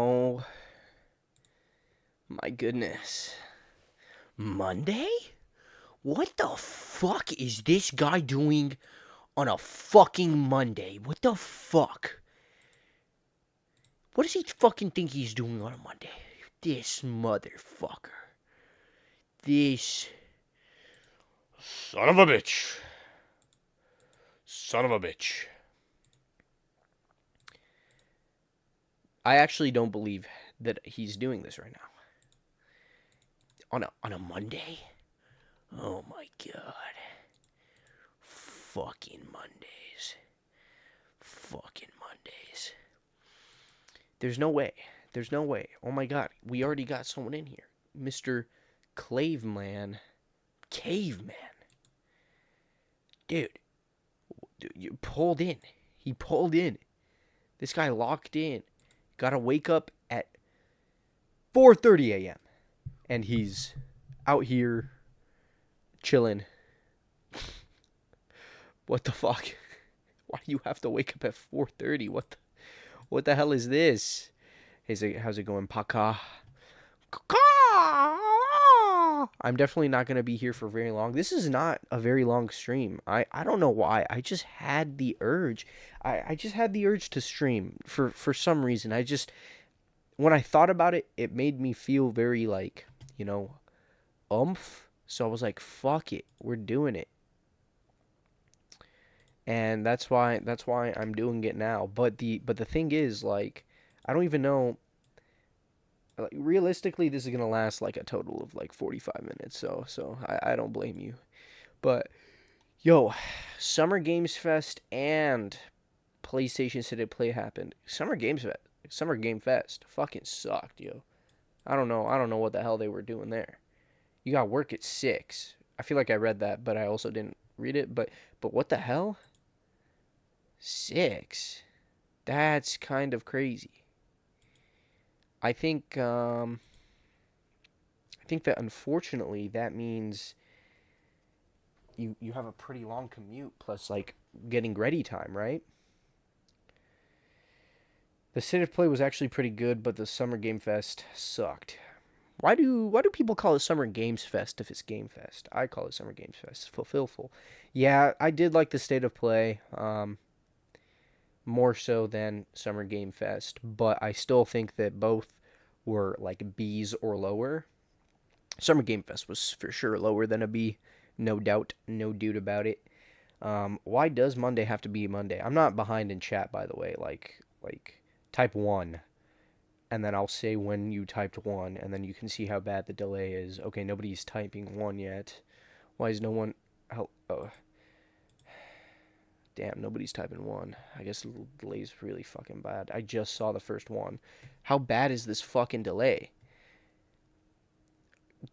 Oh my goodness. Monday? What the fuck is this guy doing on a fucking Monday? What the fuck? What does he fucking think he's doing on a Monday? This motherfucker. This son of a bitch. Son of a bitch. I actually don't believe that he's doing this right now. On a Monday? Oh my god. Fucking Mondays. Fucking Mondays. There's no way. There's no way. Oh my god. We already got someone in here. Mr. Caveman. Caveman. Dude. You pulled in. He pulled in. This guy locked in. Gotta wake up at 4:30 a.m. And he's out here chilling. What the fuck? Why do you have to wake up at 4:30? What the hell is this? Hey, how's it going, Paka? I'm definitely not going to be here for very long. This is not a very long stream. I don't know why. I just had the urge. I just had the urge to stream for some reason. When I thought about it, it made me feel very like, oomph. So I was like, fuck it. We're doing it. And that's why I'm doing it now. But the thing is, like, I don't even know. Like, realistically, this is gonna last like a total of like 45 minutes. So I don't blame you. But yo, Summer Games Fest and PlayStation City Play happened. Summer Game Fest fucking sucked, yo. I don't know what the hell they were doing there. You got work at 6. I feel like I read that, but I also didn't read it. But what the hell? 6? That's kind of crazy. I think that unfortunately that means you have a pretty long commute plus like getting ready time, right? The State of Play was actually pretty good, but the Summer Game Fest sucked. Why do people call it Summer Games Fest if it's Game Fest? I call it Summer Games Fest. Fulfillful. Yeah, I did like the State of Play. More so than Summer Game Fest, but I still think that both were like B's or lower. Summer Game Fest was for sure lower than a B, no doubt, no dude about it. Why does Monday have to be Monday? I'm not behind in chat, by the way. Like type 1, and then I'll say when you typed 1, and then you can see how bad the delay is. Okay, nobody's typing 1 yet. Why is no one? Oh, damn, nobody's typing 1. I guess the delay's really fucking bad. I just saw the first one. How bad is this fucking delay?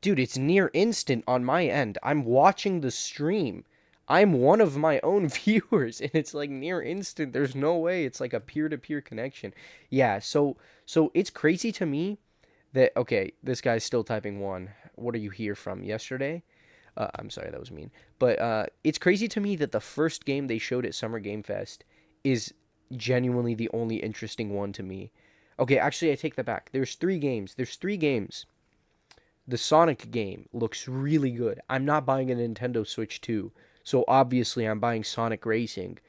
Dude, it's near instant on my end. I'm watching the stream. I'm one of my own viewers, and it's like near instant. There's no way it's like a peer-to-peer connection. Yeah, so it's crazy to me that, okay, this guy's still typing 1. What are you here from? Yesterday? I'm sorry, that was mean. But it's crazy to me that the first game they showed at Summer Game Fest is genuinely the only interesting one to me. Okay, actually, I take that back. There's 3 games. The Sonic game looks really good. I'm not buying a Nintendo Switch 2, so obviously I'm buying Sonic Racing.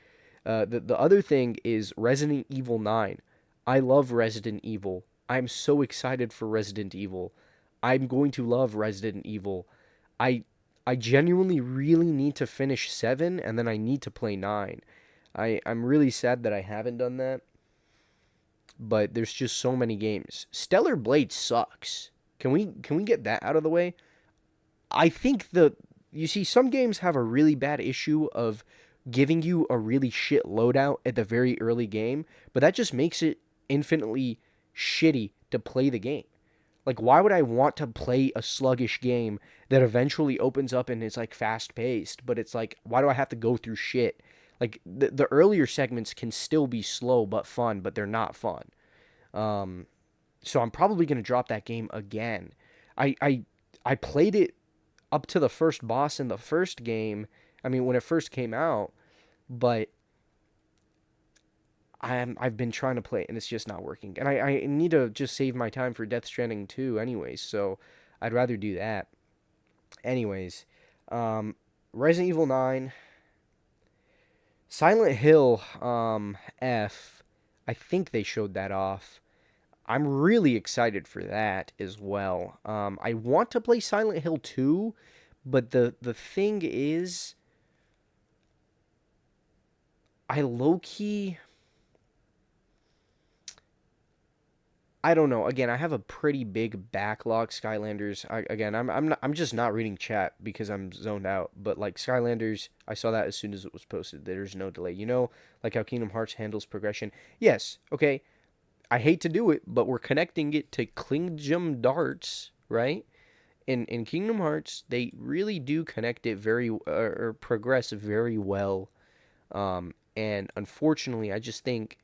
The other thing is Resident Evil 9. I love Resident Evil. I'm so excited for Resident Evil. I'm going to love Resident Evil. I I genuinely really need to finish 7 and then I need to play 9. I'm really sad that I haven't done that. But there's just so many games. Stellar Blade sucks. Can we get that out of the way? I think you see some games have a really bad issue of giving you a really shit loadout at the very early game, but that just makes it infinitely shitty to play the game. Like, why would I want to play a sluggish game that eventually opens up and is like fast paced? But it's like, why do I have to go through shit? Like the earlier segments can still be slow but fun, but they're not fun. Um, so I'm probably gonna drop that game again. I played it up to the first boss in the first game. I mean, when it first came out, but I've been trying to play it and it's just not working. And I need to just save my time for Death Stranding 2 anyways, so I'd rather do that. Anyways, um, Resident Evil 9, Silent Hill, F. I think they showed that off. I'm really excited for that as well. I want to play Silent Hill 2, but the thing is, I low key, I don't know. Again, I have a pretty big backlog. Skylanders. I'm just not reading chat because I'm zoned out. But like Skylanders, I saw that as soon as it was posted. There's no delay. You know, like how Kingdom Hearts handles progression. Yes, okay. I hate to do it, but we're connecting it to Kingdom Darts, right? In Kingdom Hearts, they really do connect it very or progress very well. And unfortunately, I just think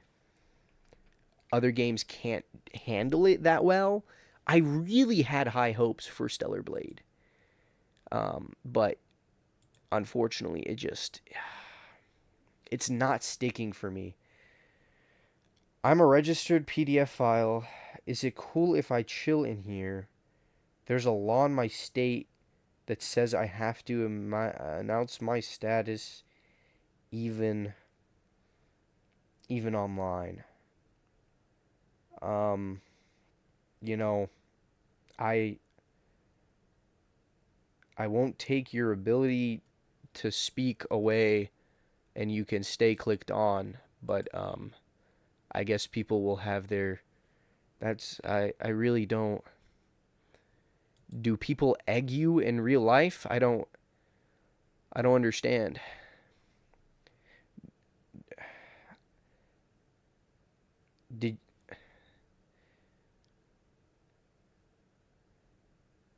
other games can't handle it that well. I really had high hopes for Stellar Blade, but unfortunately, it's not sticking for me. I'm a registered PDF file. Is it cool if I chill in here? There's a law in my state that says I have to announce my status even even online. Um, you know, I I won't take your ability to speak away and you can stay clicked on, but I guess people will have their that's I really don't. Do people egg you in real life? I don't understand. Did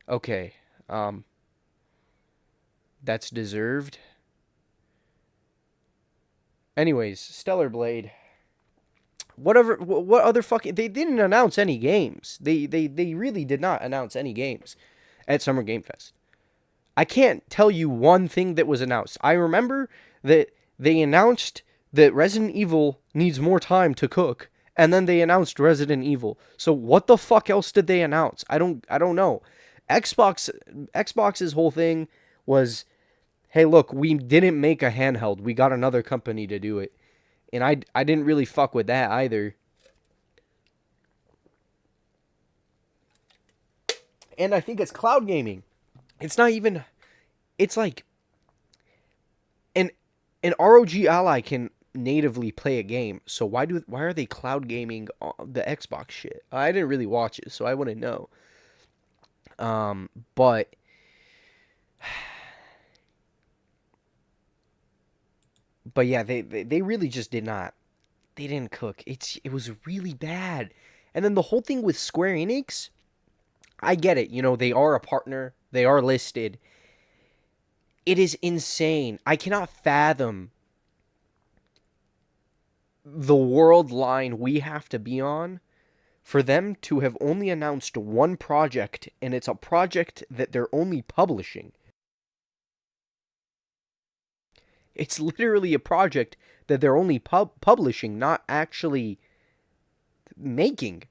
okay. Um that's deserved. Anyways, Stellar Blade. Whatever what other fucking they didn't announce any games. They really did not announce any games at Summer Game Fest. I can't tell you one thing that was announced. I remember that they announced that Resident Evil needs more time to cook, and then they announced Resident Evil. So what the fuck else did they announce? I don't know. Xbox's whole thing was, "Hey, look, we didn't make a handheld. We got another company to do it." And I didn't really fuck with that either. And I think it's cloud gaming. It's not even it's like an an ROG Ally can natively play a game. So why are they cloud gaming on the Xbox shit? I didn't really watch it, so I wouldn't know. But yeah, they really just did not. They didn't cook. It was really bad. And then the whole thing with Square Enix, I get it. You know, they are a partner. They are listed. It is insane. I cannot fathom the world line we have to be on for them to have only announced one project, and it's a project that they're only publishing. It's literally a project that they're only publishing, not actually making.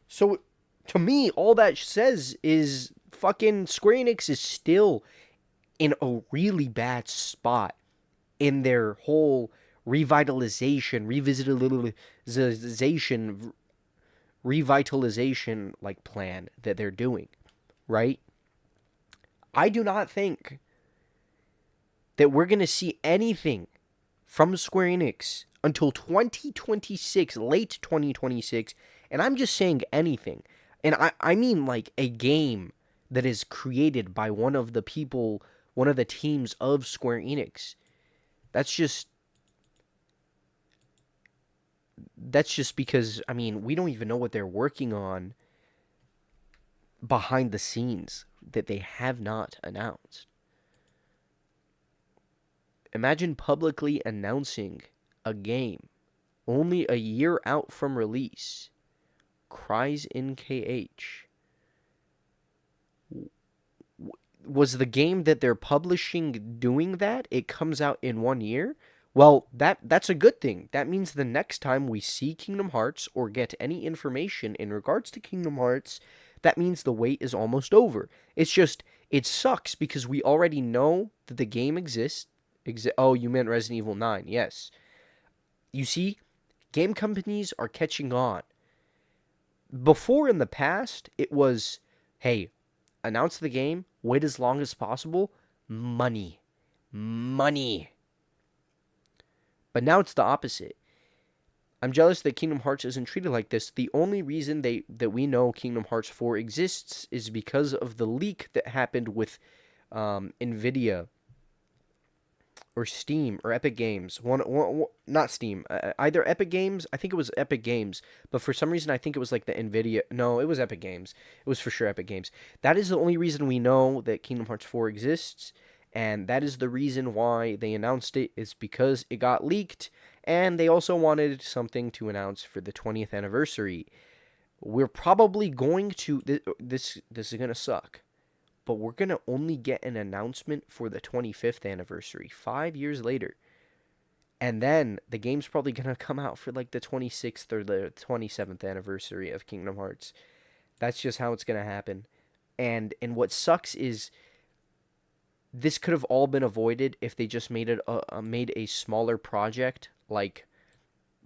So, to me, all that says is fucking Square Enix is still in a really bad spot in their whole revitalization like plan that they're doing, right? I do not think that we're going to see anything from Square Enix until 2026, late 2026, and I'm just saying anything. And I mean like a game that is created by one of the people, one of the teams of Square Enix. That's just that's just because I mean, we don't even know what they're working on behind the scenes that they have not announced. Imagine publicly announcing a game only a year out from release. Cries in KH. Was the game that they're publishing doing that? It comes out in 1 year? Well, that's a good thing. That means the next time we see Kingdom Hearts or get any information in regards to Kingdom Hearts, that means the wait is almost over. It's just it sucks because we already know that the game exists. Oh, you meant Resident Evil 9. Yes. You see, game companies are catching on. Before in the past, it was, hey, announce the game, wait as long as possible, money. Money. But now it's the opposite. I'm jealous that Kingdom Hearts isn't treated like this. The only reason that we know Kingdom Hearts 4 exists is because of the leak that happened with Nvidia or Steam or Epic Games. Not Steam. Either Epic Games. I think it was Epic Games, but for some reason I think it was like the Nvidia. No, it was Epic Games. It was for sure Epic Games. That is the only reason we know that Kingdom Hearts 4 exists, and that is the reason why they announced it. Is because it got leaked, and they also wanted something to announce for the 20th anniversary. We're probably going to this is gonna suck, but we're going to only get an announcement for the 25th anniversary, 5 years later. And then the game's probably going to come out for like the 26th or the 27th anniversary of Kingdom Hearts. That's just how it's going to happen. And what sucks is this could have all been avoided if they just made a smaller project like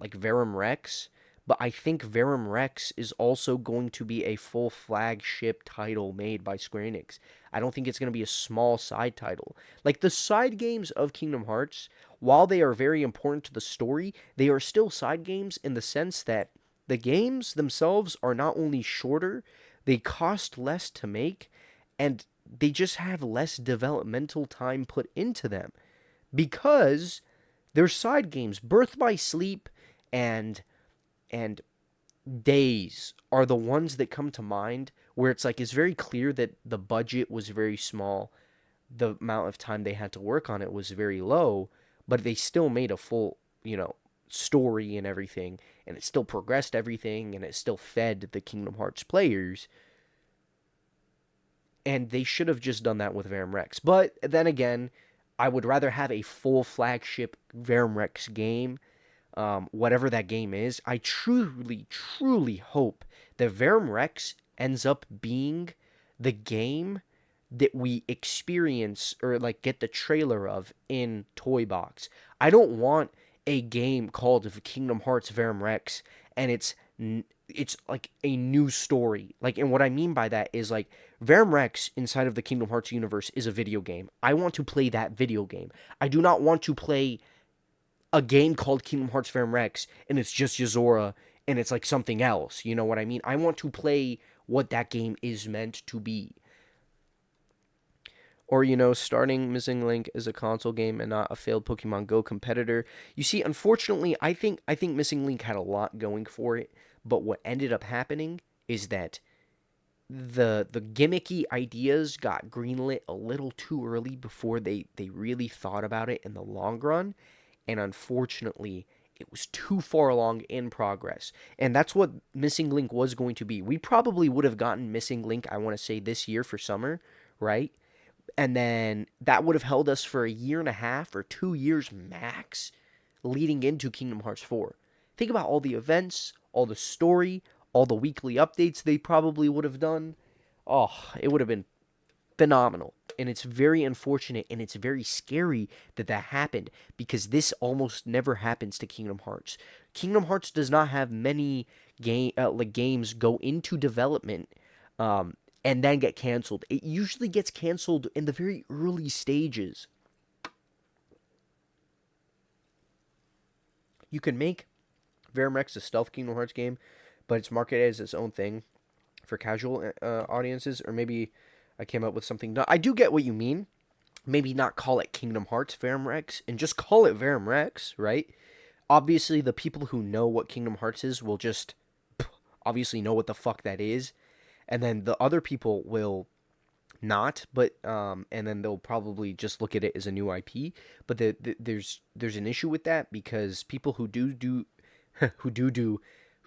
Verum Rex. But I think Verum Rex is also going to be a full flagship title made by Square Enix. I don't think it's going to be a small side title. Like the side games of Kingdom Hearts, while they are very important to the story, they are still side games in the sense that the games themselves are not only shorter, they cost less to make, and they just have less developmental time put into them because they're side games. Birth by Sleep and and Days are the ones that come to mind where it's like it's very clear that the budget was very small, the amount of time they had to work on it was very low, but they still made a full, story and everything, and it still progressed everything, and it still fed the Kingdom Hearts players. And they should have just done that with Verum Rex. But then again, I would rather have a full flagship Verum Rex game, whatever that game is. I truly, truly hope that Verum Rex ends up being the game that we experience or like get the trailer of in Toy Box. I don't want a game called Kingdom Hearts Verum Rex and it's like a new story. Like, and what I mean by that is like Verum Rex inside of the Kingdom Hearts universe is a video game. I want to play that video game. I do not want to play a game called Kingdom Hearts Verum Rex and it's just Yozora and it's like something else. You know what I mean? I want to play what that game is meant to be. Or, starting Missing Link as a console game and not a failed Pokemon Go competitor. You see, unfortunately, I think Missing Link had a lot going for it, but what ended up happening is that the gimmicky ideas got greenlit a little too early before they really thought about it in the long run, and unfortunately, it was too far along in progress. And that's what Missing Link was going to be. We probably would have gotten Missing Link, I want to say, this year for summer, right? And then that would have held us for a year and a half or 2 years max leading into Kingdom Hearts 4. Think about all the events, all the story, all the weekly updates they probably would have done. Oh, it would have been phenomenal. And it's very unfortunate and it's very scary that that happened because this almost never happens to Kingdom Hearts. Kingdom Hearts does not have many games go into development and then get canceled. It usually gets canceled in the very early stages. You can make Verum Rex a stealth Kingdom Hearts game, but it's marketed as its own thing for casual audiences, or maybe I came up with something. I do get what you mean. Maybe not call it Kingdom Hearts Verum Rex, and just call it Verum Rex, right? Obviously, the people who know what Kingdom Hearts is will just obviously know what the fuck that is, and then the other people will not, but and then they'll probably just look at it as a new IP. But there's an issue with that because people who do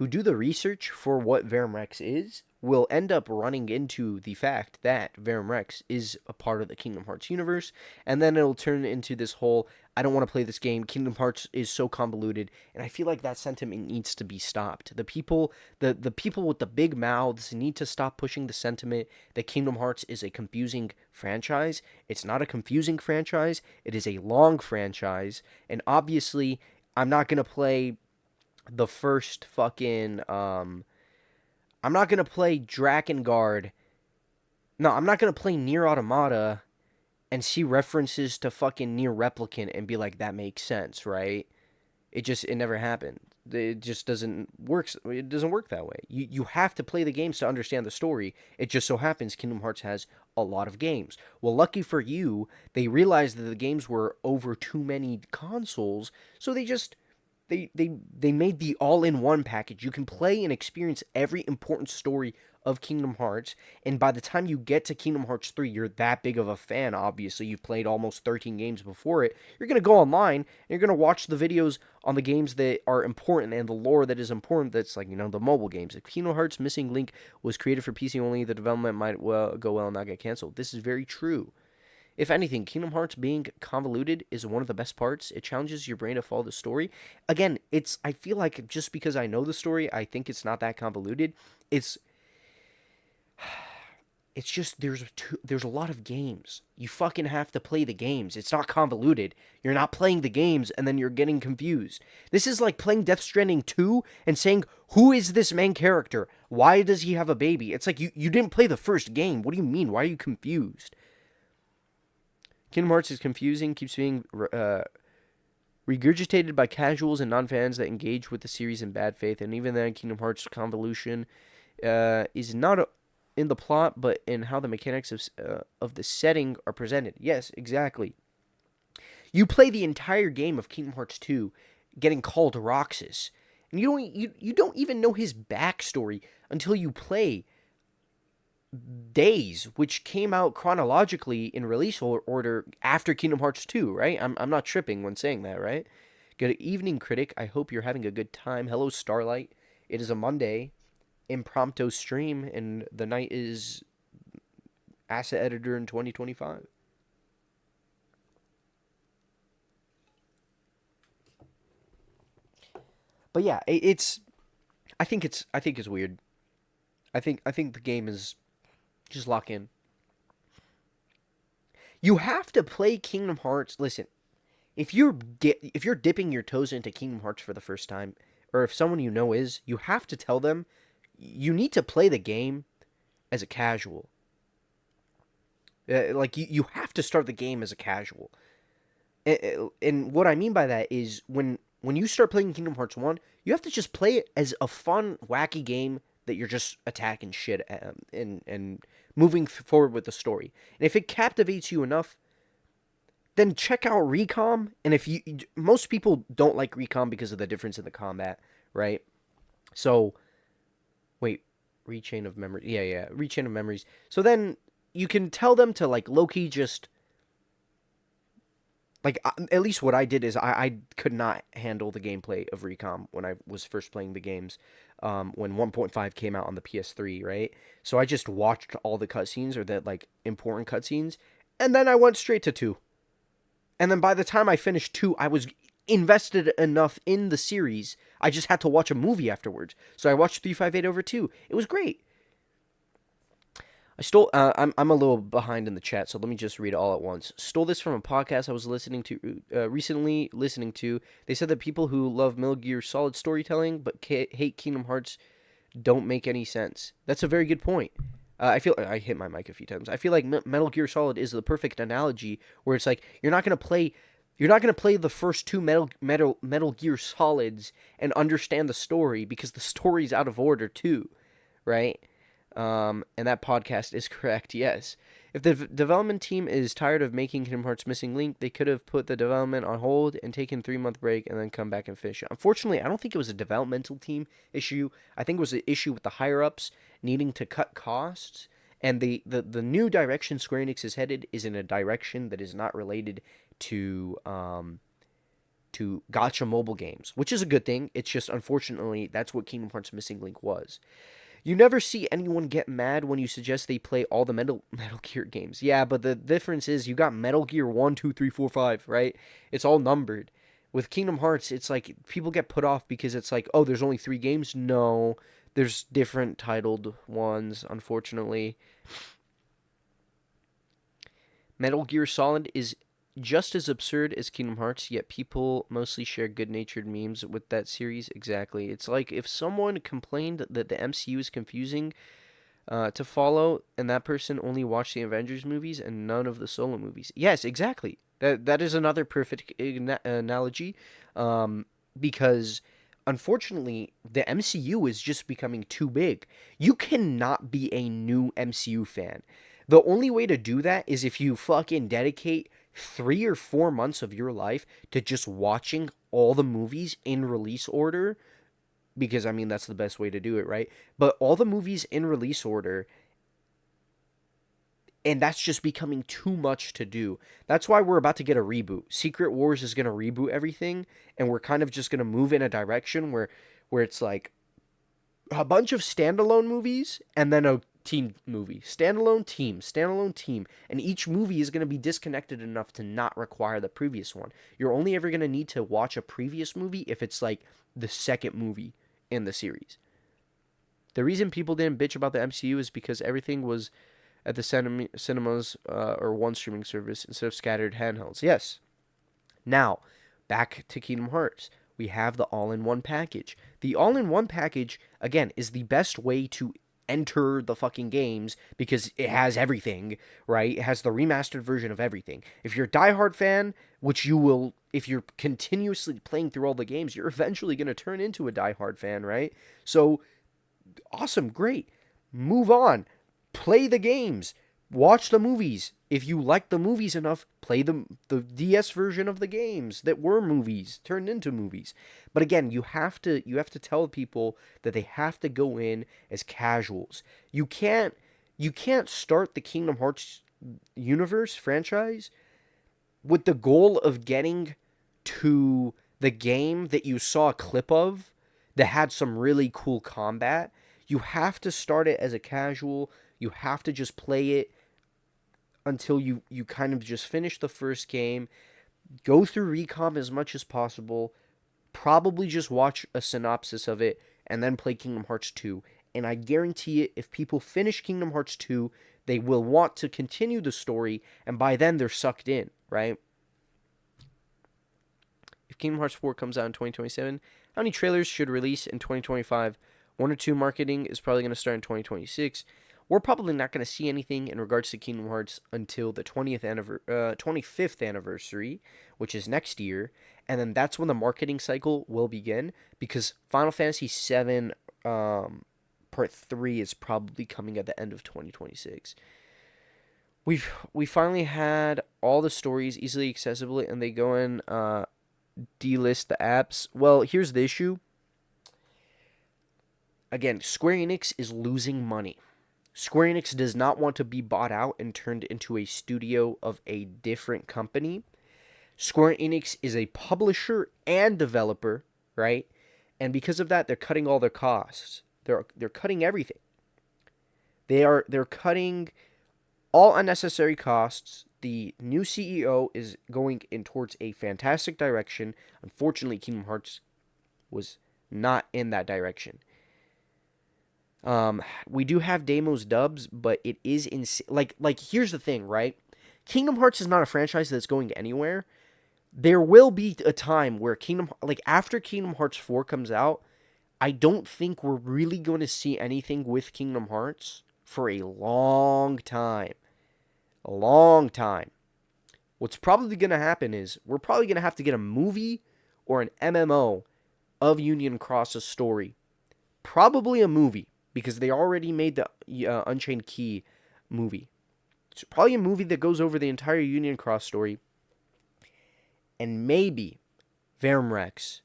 who do the research for what Verum Rex is will end up running into the fact that Verum Rex is a part of the Kingdom Hearts universe, and then it'll turn into this whole, I don't want to play this game, Kingdom Hearts is so convoluted, and I feel like that sentiment needs to be stopped. The people with the big mouths need to stop pushing the sentiment that Kingdom Hearts is a confusing franchise. It's not a confusing franchise, it is a long franchise, and obviously, I'm not going to play the first fucking I'm not gonna play Drakengard. No, I'm not gonna play Nier Automata and see references to fucking Nier Replicant and be like, that makes sense, right? It never happened. It just doesn't work. It doesn't work that way. You have to play the games to understand the story. It just so happens Kingdom Hearts has a lot of games. Well, lucky for you, they realized that the games were over too many consoles, so they made the all-in-one package. You can play and experience every important story of Kingdom Hearts, and by the time you get to Kingdom Hearts 3, you're that big of a fan, obviously. You've played almost 13 games before it. You're going to go online, and you're going to watch the videos on the games that are important and the lore that is important, that's like, the mobile games. If Kingdom Hearts Missing Link was created for PC only, the development might go well and not get canceled. This is very true. If anything, Kingdom Hearts being convoluted is one of the best parts. It challenges your brain to follow the story. Again, I feel like just because I know the story, I think it's not that convoluted. It's just there's a lot of games. You fucking have to play the games. It's not convoluted. You're not playing the games and then you're getting confused. This is like playing Death Stranding 2 and saying, who is this main character? Why does he have a baby? It's like you didn't play the first game. What do you mean? Why are you confused? Kingdom Hearts is confusing, keeps being regurgitated by casuals and non-fans that engage with the series in bad faith, and even then, Kingdom Hearts convolution is not in the plot, but in how the mechanics of the setting are presented. Yes, exactly. You play the entire game of Kingdom Hearts 2 getting called Roxas, and you don't even know his backstory until you play Days, which came out chronologically in release order after Kingdom Hearts 2, right? I'm not tripping when saying that, right? Good evening, critic. I hope you're having a good time. Hello, Starlight. It is a Monday, impromptu stream, and the night is Asset Editor in 2025. But yeah, I think it's weird. I think the game is just lock in. You have to play Kingdom Hearts. Listen, if you're dipping your toes into Kingdom Hearts for the first time, or if someone you know is, you have to tell them you need to play the game as a casual. Like you have to start the game as a casual. And what I mean by that is when you start playing Kingdom Hearts 1, you have to just play it as a fun, wacky game that you're just attacking shit and moving forward with the story. And if it captivates you enough, then check out Recom. And if most people don't like Recom because of the difference in the combat, right? So, wait, Rechain of Memories. Yeah, Rechain of Memories. So then you can tell them to like low-key just like at least what I did is I could not handle the gameplay of Recom when I was first playing the games when 1.5 came out on the PS3, right? So I just watched all the cutscenes or the like important cutscenes, and then I went straight to 2. And then by the time I finished 2, I was invested enough in the series. I just had to watch a movie afterwards. So I watched 358 over 2. It was great. I stole. I'm a little behind in the chat, so let me just read it all at once. Stole this from a podcast I was recently listening to. They said that people who love Metal Gear Solid storytelling but hate Kingdom Hearts don't make any sense. That's a very good point. I feel I hit my mic a few times. I feel like Metal Gear Solid is the perfect analogy where it's like you're not gonna play the first 2 Metal Gear Solids and understand the story because the story's out of order too, right? And that podcast is correct, yes. If the development team is tired of making Kingdom Hearts Missing Link, they could have put the development on hold and taken a 3-month break and then come back and finish it. Unfortunately, I don't think it was a developmental team issue. I think it was an issue with the higher-ups needing to cut costs. And the new direction Square Enix is headed is in a direction that is not related to to gacha mobile games, which is a good thing. It's just unfortunately that's what Kingdom Hearts Missing Link was. You never see anyone get mad when you suggest they play all the Metal Gear games. Yeah, but the difference is you got Metal Gear 1, 2, 3, 4, 5, right? It's all numbered. With Kingdom Hearts, it's like people get put off because it's like, oh, there's only 3 games? No, there's different titled ones, unfortunately. Metal Gear Solid is just as absurd as Kingdom Hearts, yet people mostly share good-natured memes with that series. Exactly. It's like if someone complained that the MCU is confusing to follow, and that person only watched the Avengers movies and none of the solo movies. Yes, exactly. That is another perfect analogy, because unfortunately the MCU is just becoming too big. You cannot be a new MCU fan. The only way to do that is if you fucking dedicate 3 or 4 months of your life to just watching all the movies in release order, because I mean that's the best way to do it, right? But all the movies in release order, and that's just becoming too much to do. That's why we're about to get a reboot. Secret Wars is going to reboot everything, and we're kind of just going to move in a direction where it's like a bunch of standalone movies and then a team movie. Standalone team, and each movie is going to be disconnected enough to not require the previous one. You're only ever going to need to watch a previous movie if it's like the second movie in the series. The reason people didn't bitch about the MCU is because everything was at the cinemas or one streaming service instead of scattered handhelds. Yes. Now, back to Kingdom Hearts. We have the all-in-one package. The all-in-one package, again, is the best way to enter the fucking games because it has everything, right? It has the remastered version of everything. If you're a diehard fan, which you will, if you're continuously playing through all the games, you're eventually going to turn into a diehard fan, right? So, awesome, great. Move on. Play the games. Watch the movies. If you like the movies enough, play the DS version of the games that were movies turned into movies. But again, you have to tell people that they have to go in as casuals. You can't start the Kingdom Hearts universe franchise with the goal of getting to the game that you saw a clip of that had some really cool combat. You have to start it as a casual. You have to just play it until you kind of just finish the first game, go through Recom as much as possible, probably just watch a synopsis of it, and then play Kingdom Hearts 2. And I guarantee it, if people finish Kingdom Hearts 2, they will want to continue the story, and by then they're sucked in, right? If Kingdom Hearts 4 comes out in 2027, how many trailers should release in 2025? 1 or 2 marketing is probably going to start in 2026. We're probably not going to see anything in regards to Kingdom Hearts until the 25th anniversary, which is next year, and then that's when the marketing cycle will begin, because Final Fantasy VII Part 3 is probably coming at the end of 2026. We finally had all the stories easily accessible, and they go in delist the apps. Well, here's the issue. Again, Square Enix is losing money. Square Enix does not want to be bought out and turned into a studio of a different company. Square Enix is a publisher and developer, right? And because of that, they're cutting all their costs. They're cutting everything. They're cutting all unnecessary costs. The new CEO is going in towards a fantastic direction. Unfortunately, Kingdom Hearts was not in that direction. We do have Deimos dubs, but it is like here's the thing, right? Kingdom Hearts is not a franchise that's going anywhere. There will be a time where after Kingdom Hearts 4 comes out, I don't think we're really going to see anything with Kingdom Hearts for a long time. A long time. What's probably going to happen is we're probably going to have to get a movie or an MMO of Union Cross's story. Probably a movie, because they already made the Unchained Key movie. It's probably a movie that goes over the entire Union Cross story. And maybe Verum-Rex.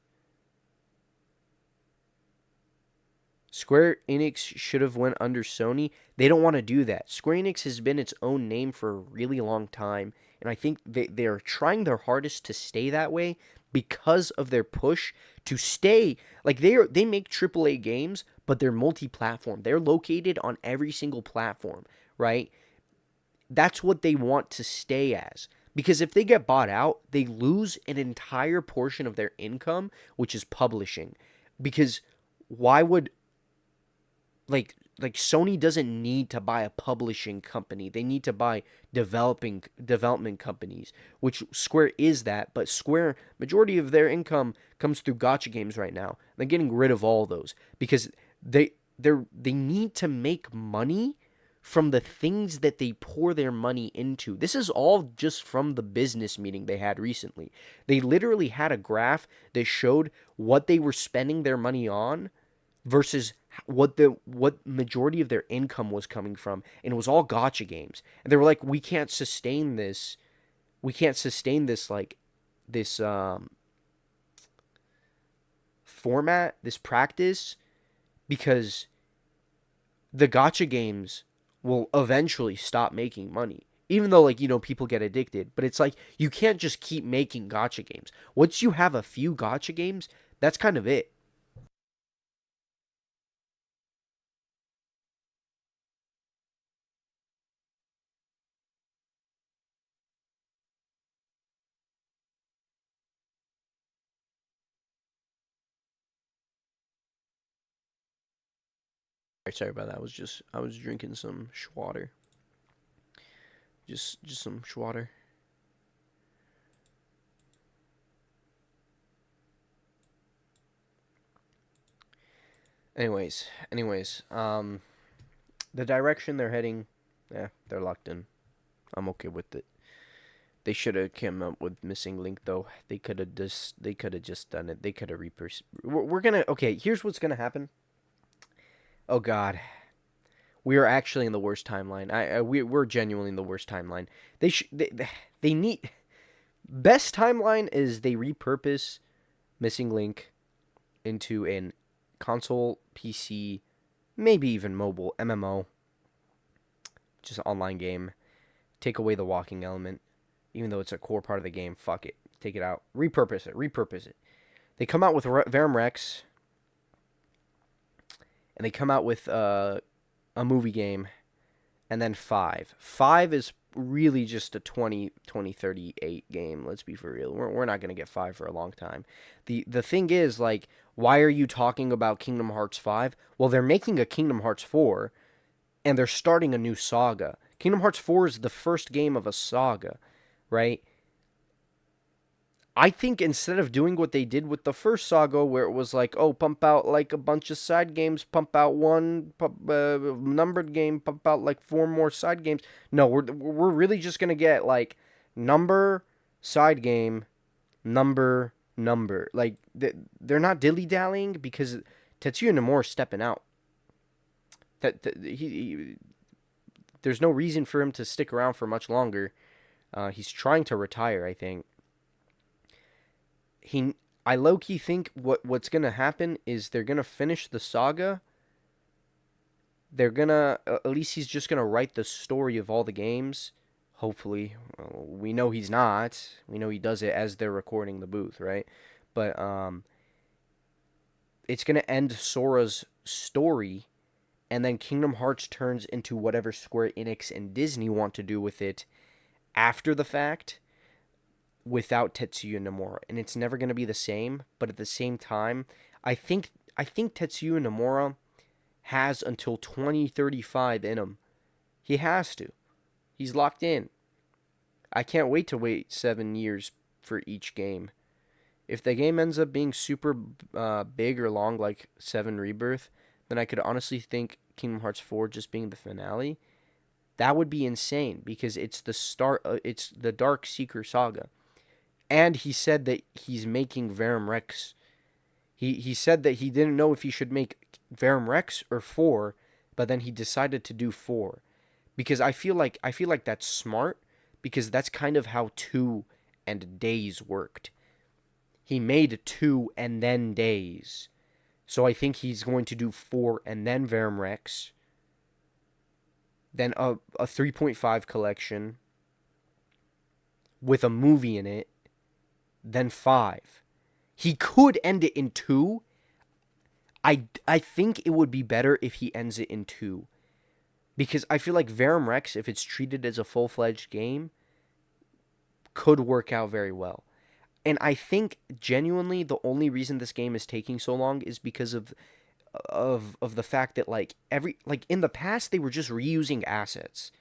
Square Enix should have went under Sony. They don't want to do that. Square Enix has been its own name for a really long time, and I think they are trying their hardest to stay that way, because of their push to stay like they make AAA games, but they're multi-platform. They're located on every single platform, right? That's what they want to stay as. Because if they get bought out, they lose an entire portion of their income, which is publishing. Because why would like Sony doesn't need to buy a publishing company. They need to buy development companies, which Square is that, but Square majority of their income comes through gotcha games right now. They're getting rid of all those because they need to make money from the things that they pour their money into. This is all just from the business meeting they had recently. They literally had a graph that showed what they were spending their money on versus what majority of their income was coming from, and it was all gotcha games. And they were like, we can't sustain this. We can't sustain this like this format, this practice, because the gotcha games will eventually stop making money. Even though, like, people get addicted, but it's like you can't just keep making gotcha games. Once you have a few gotcha games, that's kind of it. Sorry about that. I was drinking some schwatter. Just some schwatter. Anyways, the direction they're heading, yeah, they're locked in. I'm okay with it. They should have come up with missing link though. They could have just done it. They could have repers. We're gonna okay. Here's what's gonna happen. Oh God, we are actually in the worst timeline. We're genuinely in the worst timeline. They need best timeline is they repurpose missing link into an console, PC, maybe even mobile MMO, just an online game. Take away the walking element, even though it's a core part of the game. Fuck it, take it out. Repurpose it. Repurpose it. They come out with Verum Rex, and they come out with a movie game, and then five. Five is really just a 2038 game. Let's be for real. We're not going to get five for a long time. The thing is, like, why are you talking about Kingdom Hearts 5? Well, they're making a Kingdom Hearts 4, and they're starting a new saga. Kingdom Hearts 4 is the first game of a saga, right? I think instead of doing what they did with the first saga, where it was like, oh, pump out like a bunch of side games, pump out one numbered game, pump out like four more side games. No, we're really just gonna get like number, side game, number. Like they're not dilly dallying because Tetsuya Nomura stepping out. He there's no reason for him to stick around for much longer. He's trying to retire, I think. he I low key think what's gonna happen is they're gonna finish the saga. They're gonna at least he's just gonna write the story of all the games. Hopefully, well, we know he's not. We know he does it as they're recording the booth, right? But it's gonna end Sora's story, and then Kingdom Hearts turns into whatever Square Enix and Disney want to do with it after the fact, without Tetsuya Nomura, and it's never going to be the same. But at the same time, I think Tetsuya Nomura has until 2035 in him. He has to. He's locked in. I can't wait to wait 7 years for each game. If the game ends up being super big or long, like Seven Rebirth, then I could honestly think Kingdom Hearts 4 just being the finale. That would be insane because it's the start. It's the Dark Seeker saga. And he said that he's making Verum Rex. He said that he didn't know if he should make Verum Rex or 4, but then he decided to do 4 because I feel like that's smart because that's kind of how 2 and Days worked. He made 2 and then Days. So I think he's going to do 4 and then Verum Rex, then a 3.5 collection with a movie in it, than 5. He could end it in 2. I think it would be better if he ends it in 2. Because I feel like Verum Rex, if it's treated as a full-fledged game, could work out very well. And I think genuinely the only reason this game is taking so long is because of the fact that like in the past they were just reusing assets.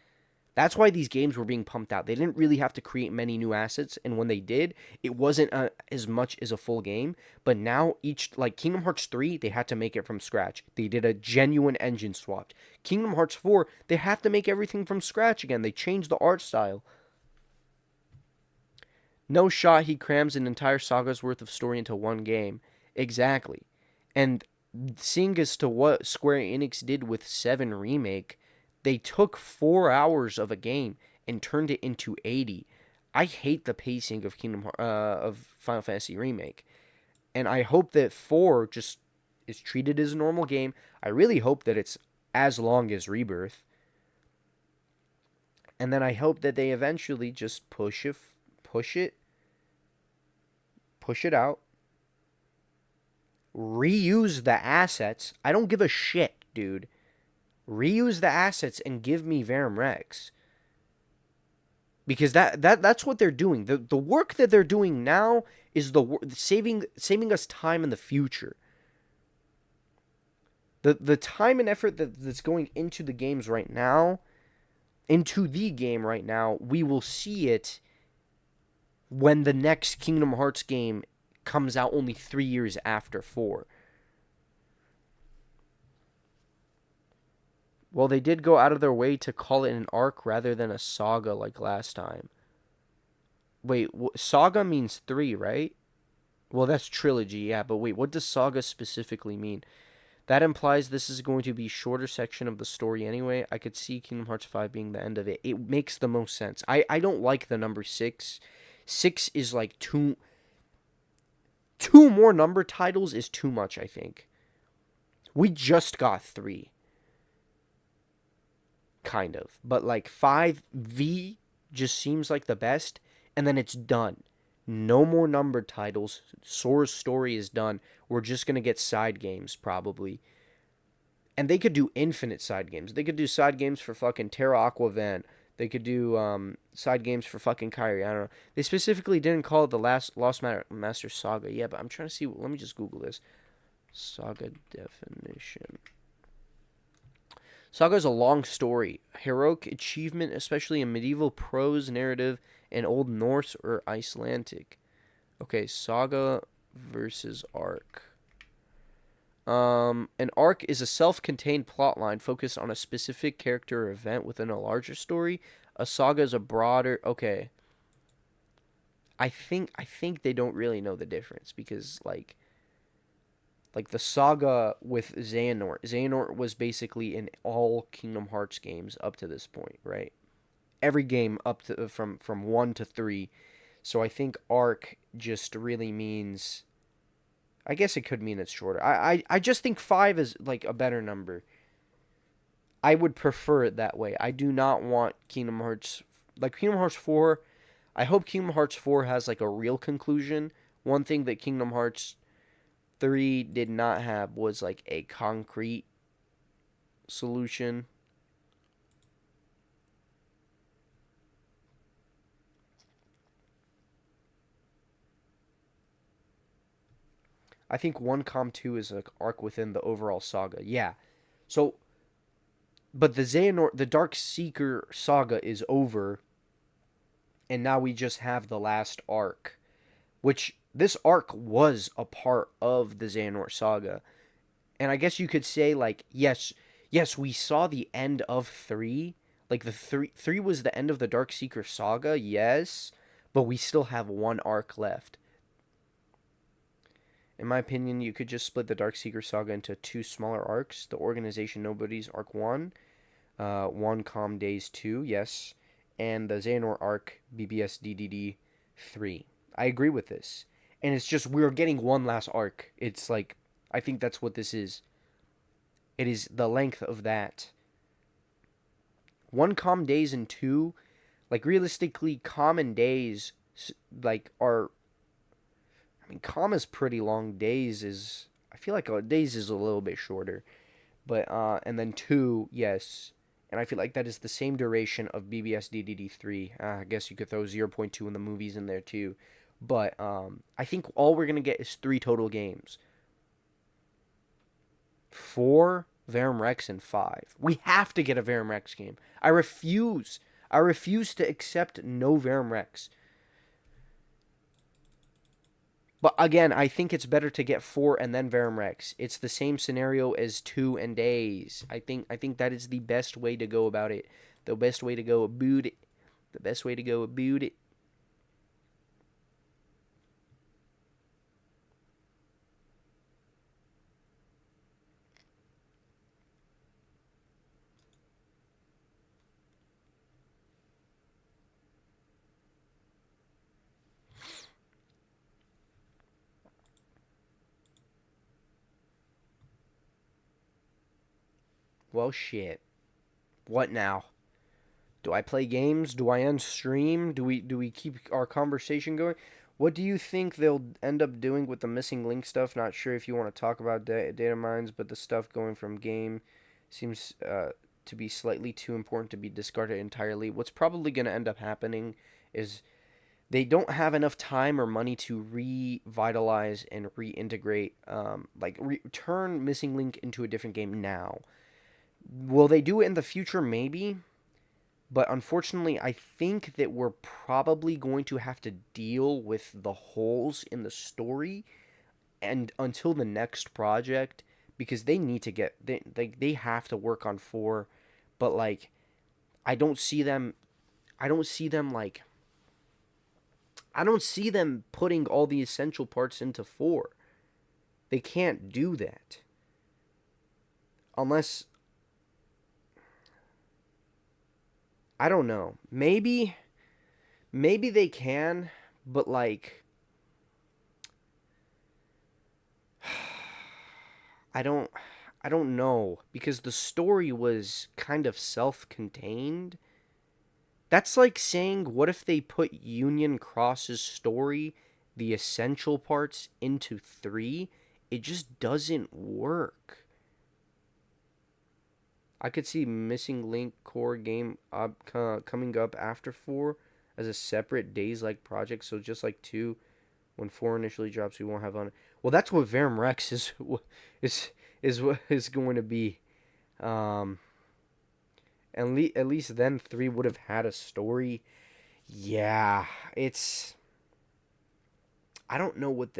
That's why these games were being pumped out. They didn't really have to create many new assets, and when they did, it wasn't as much as a full game. But now like Kingdom Hearts 3, they had to make it from scratch. They did a genuine engine swap. Kingdom Hearts 4, they have to make everything from scratch again. They changed the art style. No shot he crams an entire saga's worth of story into one game. Exactly. And seeing as to what Square Enix did with 7 Remake, they took 4 hours of a game and turned it into 80. I hate the pacing of of Final Fantasy Remake, and I hope that 4 just is treated as a normal game. I really hope that it's as long as Rebirth, and then I hope that they eventually just push it, push it out, reuse the assets. I don't give a shit, dude. Reuse the assets and give me Verum Rex. Because that's what they're doing. The work that they're doing now is saving us time in the future. The time and effort that's going into the games right now, into the game right now, we will see it when the next Kingdom Hearts game comes out only 3 years after 4. Well, they did go out of their way to call it an arc rather than a saga like last time. Wait, saga means 3, right? Well, that's trilogy, yeah, but wait, what does saga specifically mean? That implies this is going to be a shorter section of the story anyway. I could see Kingdom Hearts 5 being the end of it. It makes the most sense. I don't like the number 6. 6 is like two more number titles is too much, I think. We just got 3. Kind of. But like 5V just seems like the best, and then it's done. No more numbered titles. Sora's story is done. We're just going to get side games, probably. And they could do infinite side games. They could do side games for fucking Terra Aqua Van. They could do side games for fucking Kyrie. I don't know. They specifically didn't call it the Lost Master Saga. Yeah, but I'm trying to see. Let me just Google this. Saga definition. Saga is a long story, heroic achievement, especially in medieval prose narrative and Old Norse or Icelandic. Okay, saga versus arc. An arc is a self-contained plotline focused on a specific character or event within a larger story. A saga is a broader. Okay, I think they don't really know the difference because like the saga with Xehanort. Xehanort was basically in all Kingdom Hearts games up to this point, right? Every game up to from 1 to 3. So I think arc just really means, I guess it could mean it's shorter. I just think 5 is like a better number. I would prefer it that way. I do not want Kingdom Hearts like Kingdom Hearts 4. I hope Kingdom Hearts 4 has like a real conclusion. One thing that Kingdom Hearts 3 did not have was like a concrete solution. I think 1Com 2 is an arc within the overall saga. Yeah. So, but the Xehanort, the Dark Seeker saga is over, and now we just have the last arc, which this arc was a part of the Xehanort saga. And I guess you could say like yes, we saw the end of 3. Like the 3 was the end of the Dark Seeker saga, yes, but we still have one arc left. In my opinion, you could just split the Dark Seeker saga into 2 smaller arcs. The Organization Nobodies Arc 1, 1Com Days 2, yes, and the Xehanort arc BBS DDD 3. I agree with this. And it's just we're getting one last arc. It's like I think that's what this is. It is the length of that. 1Com Days and 2, like realistically common days like are I mean, comma's pretty long. Days is, I feel like days is a little bit shorter. But and then 2, yes. And I feel like that is the same duration of BBS DDD 3. I guess you could throw zero point 0.2 in the movies in there too. But I think all we're going to get is 3 total games. 4 Verum Rex and 5. We have to get a Verum Rex game. I refuse. I refuse to accept no Verum Rex. But again, I think it's better to get 4 and then Verum Rex. It's the same scenario as 2 and Days. I think that is the best way to go about it. The best way to go about it. The best way to go about it. Well, shit. What now? Do I play games? Do I end stream? Do we keep our conversation going? What do you think they'll end up doing with the missing link stuff? Not sure if you want to talk about data mines, but the stuff going from game seems to be slightly too important to be discarded entirely. What's probably going to end up happening is they don't have enough time or money to revitalize and reintegrate, turn missing link into a different game now. Will they do it in the future? Maybe. But unfortunately, I think that we're probably going to have to deal with the holes in the story and until the next project, because they need to get they have to work on 4, but like I don't see them I don't see them like I don't see them putting all the essential parts into 4. They can't do that unless, I don't know. Maybe they can, but like I don't I don't know because the story was kind of self-contained. That's like saying, what if they put Union Cross's story, the essential parts, into 3? It just doesn't work. I could see Missing Link core game coming up after 4 as a separate days like project. So just like 2, when 4 initially drops, we won't have on it. Well, that's what Verum Rex is is what is going to be. Um, and at least then 3 would have had a story. Yeah, it's I don't know what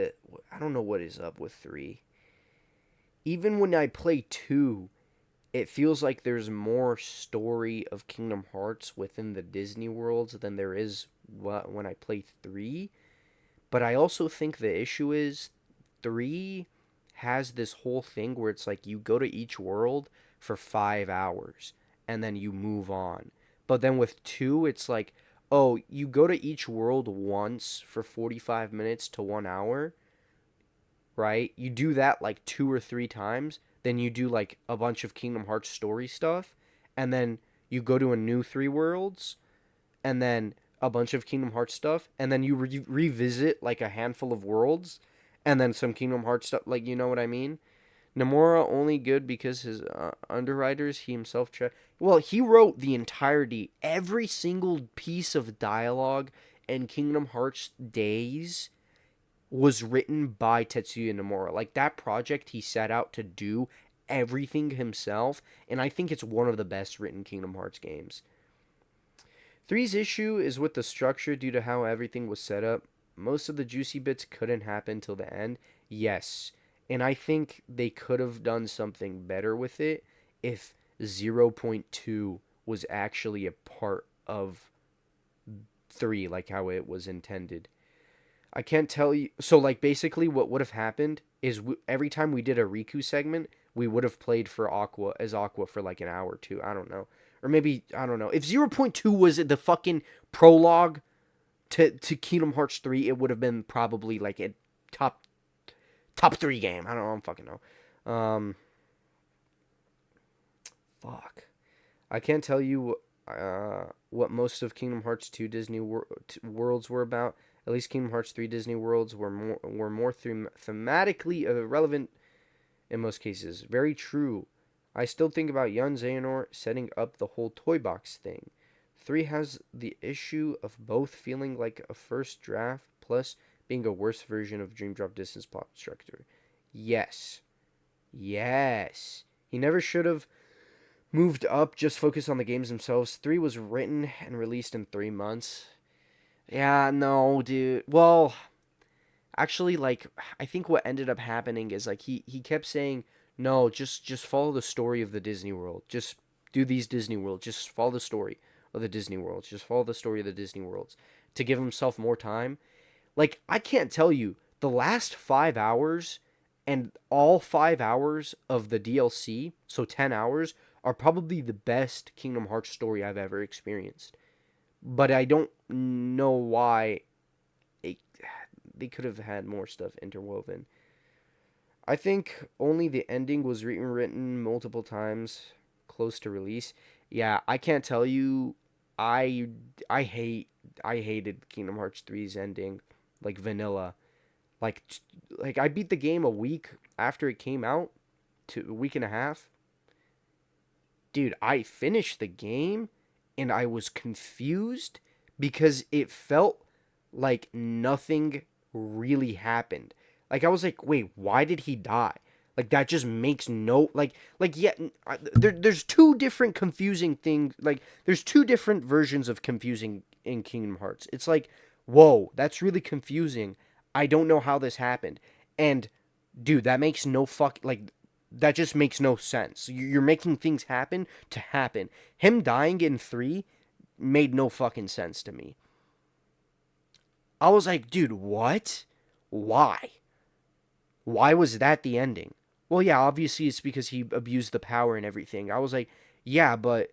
is up with 3. Even when I play 2, it feels like there's more story of Kingdom Hearts within the Disney worlds than there is when I play 3. But I also think the issue is 3 has this whole thing where it's like you go to each world for 5 hours and then you move on. But then with 2, it's like, oh, you go to each world once for 45 minutes to 1 hour, right? You do that like 2 or 3 times, then you do like a bunch of Kingdom Hearts story stuff, and then you go to a new 3 worlds, and then a bunch of Kingdom Hearts stuff, and then you revisit like a handful of worlds, and then some Kingdom Hearts stuff. Like, you know what I mean? Nomura only good because his underwriters, he himself well, he wrote the entirety, every single piece of dialogue in Kingdom Hearts Days was written by Tetsuya Nomura. Like, that project he set out to do everything himself, and I think it's one of the best written Kingdom Hearts games. Three's issue is with the structure due to how everything was set up. Most of the juicy bits couldn't happen till the end. Yes. And I think they could have done something better with it if zero point 0.2 was actually a part of 3, like how it was intended. I can't tell you. So, like, basically, what would have happened is every time we did a Riku segment, we would have played for Aqua for like an hour or two. I don't know. Or maybe, I don't know. If zero point 0.2 was the fucking prologue to Kingdom Hearts 3, it would have been probably like a top 3 game. I don't know. I don't fucking know. Fuck. I can't tell you what most of Kingdom Hearts 2 Disney worlds were about. At least Kingdom Hearts 3 Disney Worlds were more thematically relevant in most cases. Very true. I still think about young Xehanort setting up the whole toy box thing. 3 has the issue of both feeling like a first draft plus being a worse version of Dream Drop Distance plot structure. Yes. Yes. He never should have moved up, just focus on the games themselves. 3 was written and released in 3 months. Yeah, no, dude. Well, actually, like, I think what ended up happening is, like, he kept saying, no, just follow the story of the Disney World. Just do these Disney Worlds. Just follow the story of the Disney Worlds. Just follow the story of the Disney Worlds. To give himself more time. Like, I can't tell you, the last 5 hours and all 5 hours of the DLC, so 10 hours, are probably the best Kingdom Hearts story I've ever experienced. But I don't know why it, they could have had more stuff interwoven. I think only the ending was rewritten multiple times close to release. Yeah, I can't tell you. I I hate I hated Kingdom Hearts 3's ending, like vanilla. Like like I beat the game a week after it came out, to a week and a half. Dude, I finished the game and I was confused because it felt like nothing really happened. Like I was like, "Wait, why did he die?" Like that just makes no yeah, there's two different confusing things. Like there's two different versions of confusing in Kingdom Hearts. It's like, "Whoa, that's really confusing. I don't know how this happened." And dude, that makes no that just makes no sense. You're making things happen to happen. Him dying in 3 made no fucking sense to me. I was like, dude, what? Why? Why was that the ending? Well, yeah, obviously it's because he abused the power and everything. I was like, yeah, but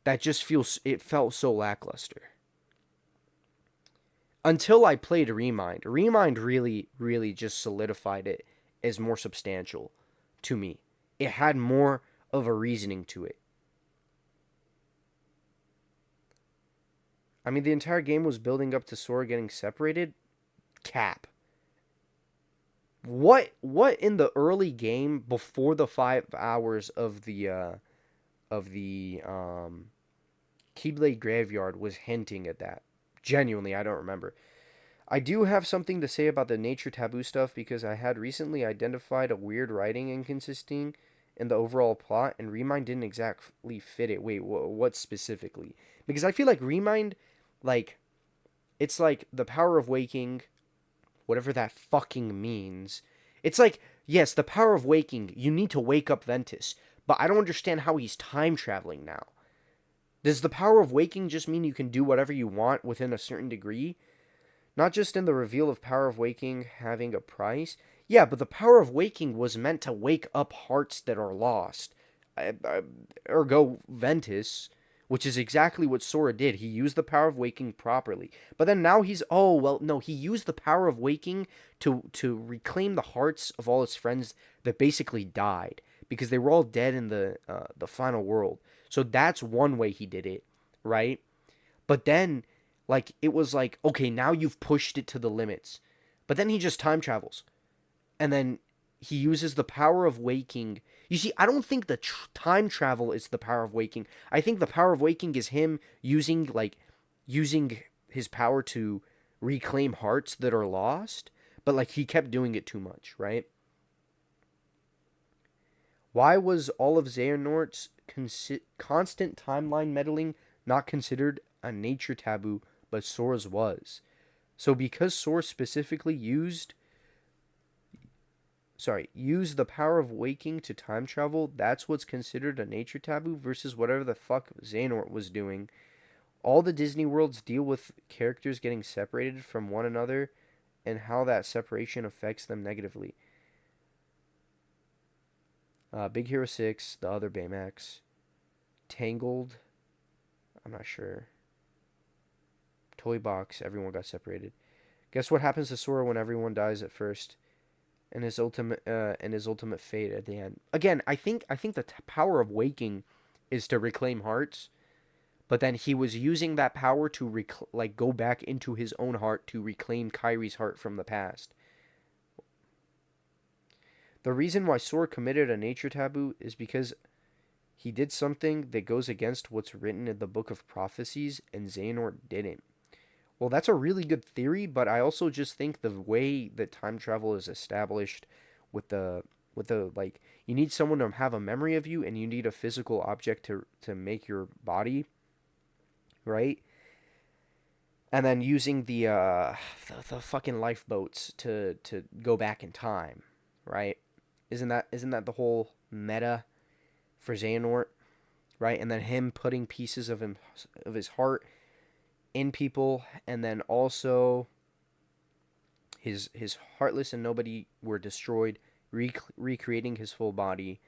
it felt so lackluster. Until I played Remind. Remind really, really just solidified it as more substantial to me. It had more of a reasoning to it. I mean, the entire game was building up to Sora getting separated. Cap. What in the early game before the 5 hours of the Keyblade Graveyard was hinting at that? Genuinely, I don't remember. I do have something to say about the nature taboo stuff because I had recently identified a weird writing inconsistency in the overall plot, and Remind didn't exactly fit it. Wait, what specifically? Because I feel like Remind, like, it's like the power of waking, whatever that fucking means. It's like, yes, the power of waking, you need to wake up Ventus, but I don't understand how he's time traveling now. Does the power of waking just mean you can do whatever you want within a certain degree? Not just in the reveal of Power of Waking having a price. Yeah, but the Power of Waking was meant to wake up hearts that are lost. Ergo Ventus, which is exactly what Sora did. He used the Power of Waking properly. But then now oh, well, no, he used the Power of Waking to reclaim the hearts of all his friends that basically died. Because they were all dead in the final world. So that's one way he did it, right? But then like, it was like, okay, now you've pushed it to the limits. But then he just time travels. And then he uses the power of waking. You see, I don't think the time travel is the power of waking. I think the power of waking is him using his power to reclaim hearts that are lost. But, like, he kept doing it too much, right? Why was all of Xehanort's constant timeline meddling not considered a nature taboo, but Sora's was? So because Sora specifically used the power of waking to time travel, that's what's considered a nature taboo versus whatever the fuck Xehanort was doing. All the Disney worlds deal with characters getting separated from one another and how that separation affects them negatively. Big Hero 6, the other Baymax, Tangled, I'm not sure. Toy Box, everyone got separated. Guess what happens to Sora when everyone dies at first, and his ultimate fate at the end? Again, I think the power of waking is to reclaim hearts, But then he was using that power to like go back into his own heart to reclaim Kyrie's heart from the past. The reason why Sora committed a nature taboo is because he did something that goes against what's written in the Book of Prophecies, and Xehanort didn't. Well, that's a really good theory, but I also just think the way that time travel is established with the like you need someone to have a memory of you and you need a physical object to make your body, right? And then using the fucking lifeboats to go back in time, right? Isn't that the whole meta for Xehanort, right? And then him putting pieces of his heart in people, and then also his heartless and nobody were destroyed, recreating his full body,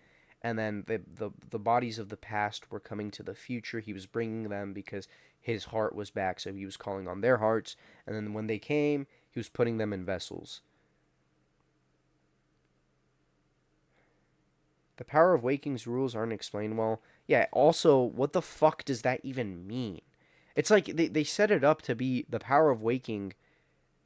and then the bodies of the past were coming to the future. He was bringing them because his heart was back, so he was calling on their hearts, and then when they came, he was putting them in vessels. The power of waking's rules aren't explained well. Yeah, also, what the fuck does that even mean? It's like they set it up to be the power of waking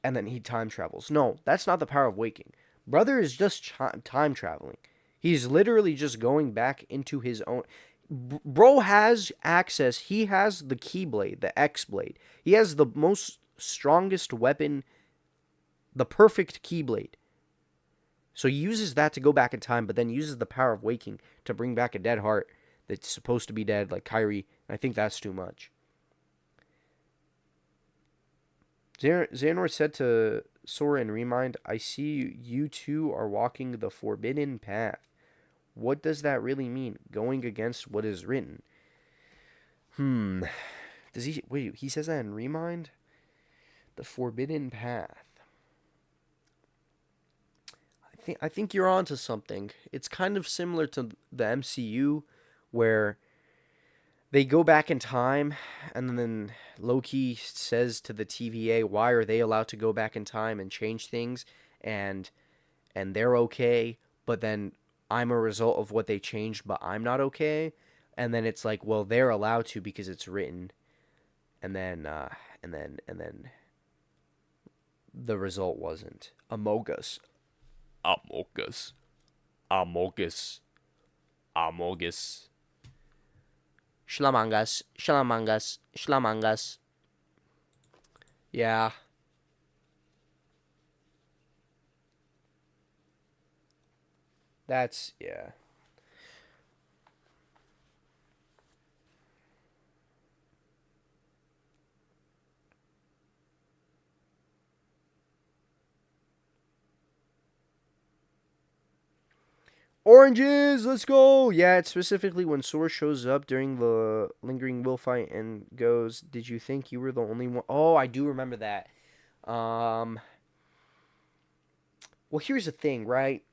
and then he time travels. No, that's not the power of waking. Brother is just time traveling. He's literally just going back into his own. Bro has access. He has the Keyblade, the X Blade. He has the most strongest weapon, the perfect Keyblade. So he uses that to go back in time, but then uses the power of waking to bring back a dead heart that's supposed to be dead, like Kyrie. I think that's too much. Xehanort said to Sora in Remind, I see you two are walking the forbidden path. What does that really mean? Going against what is written. Does he... Wait, he says that in Remind? The forbidden path. I think you're onto something. It's kind of similar to the MCU, where they go back in time, and then Loki says to the TVA, why are they allowed to go back in time and change things, and they're okay, but then I'm a result of what they changed, but I'm not okay. And then it's like, well, they're allowed to because it's written, and then the result wasn't. Amogus. Amogus. Amogus. Amogus. Schlamangas. Schlamangas. Schlamangas. Yeah. That's, yeah. Oranges, let's go. Yeah, it's specifically when Sora shows up during the Lingering Will fight and goes, "Did you think you were the only one?" Oh, I do remember that. Um, well, here's the thing, right?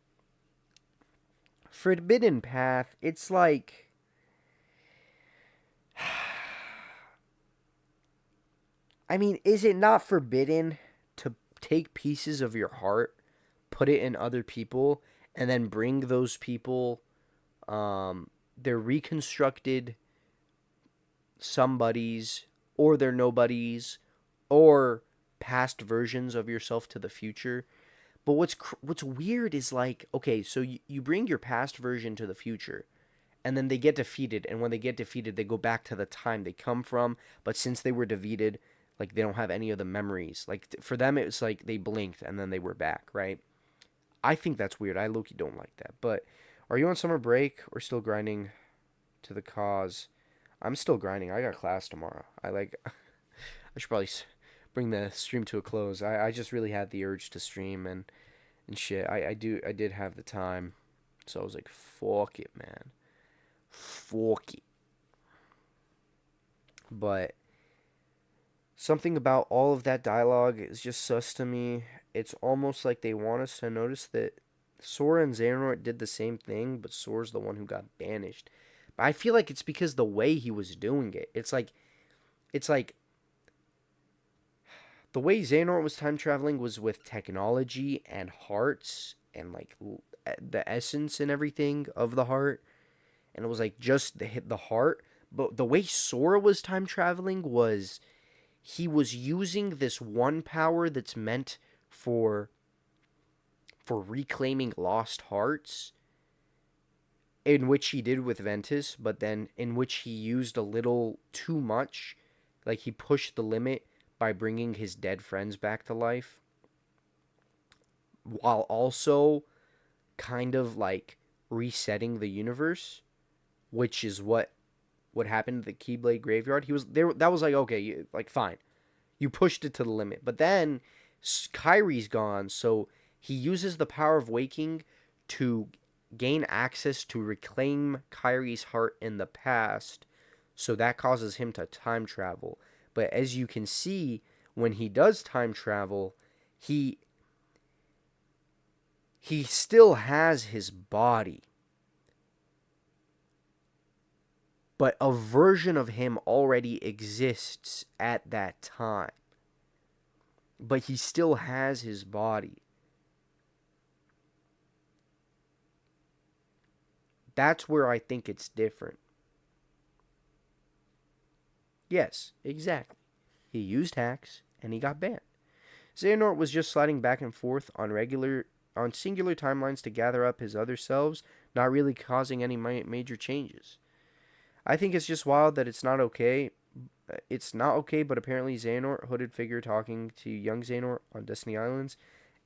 Forbidden Path, it's like I mean, is it not forbidden to take pieces of your heart, put it in other people, and then bring those people their reconstructed somebodies or their nobodies or past versions of yourself to the future? But what's weird is like, okay, so you bring your past version to the future, and then they get defeated, and when they get defeated, they go back to the time they come from, but since they were defeated, like they don't have any of the memories. Like for them, it was like they blinked and then they were back, right? I think that's weird. I low-key don't like that. But are you on summer break or still grinding to the cause? I'm still grinding. I got class tomorrow. I should probably bring the stream to a close. I just really had the urge to stream and shit. I did have the time. So I was like, fuck it, man. Fuck it. But something about all of that dialogue is just sus to me. It's almost like they want us to notice that Sora and Xehanort did the same thing, but Sora's the one who got banished. But I feel like it's because the way he was doing it. It's like the way Xehanort was time traveling was with technology and hearts and like the essence and everything of the heart, and it was like just the heart. But the way Sora was time traveling was he was using this one power that's meant for reclaiming lost hearts, in which he did with Ventus, but then in which he used a little too much. Like he pushed the limit by bringing his dead friends back to life, while also kind of like resetting the universe, which is what happened at the Keyblade graveyard. He was there. That was like, okay, like fine, you pushed it to the limit. But then Kyrie's gone, so he uses the power of waking to gain access to reclaim Kyrie's heart in the past. So that causes him to time travel. But as you can see, when he does time travel, he still has his body, but a version of him already exists at that time. But he still has his body. That's where I think it's different. Yes, exactly. He used hacks and he got banned. Xehanort was just sliding back and forth on singular timelines to gather up his other selves, not really causing any major changes. I think it's just wild that it's not okay. It's not okay, but apparently Xehanort, hooded figure talking to young Xehanort on Destiny Islands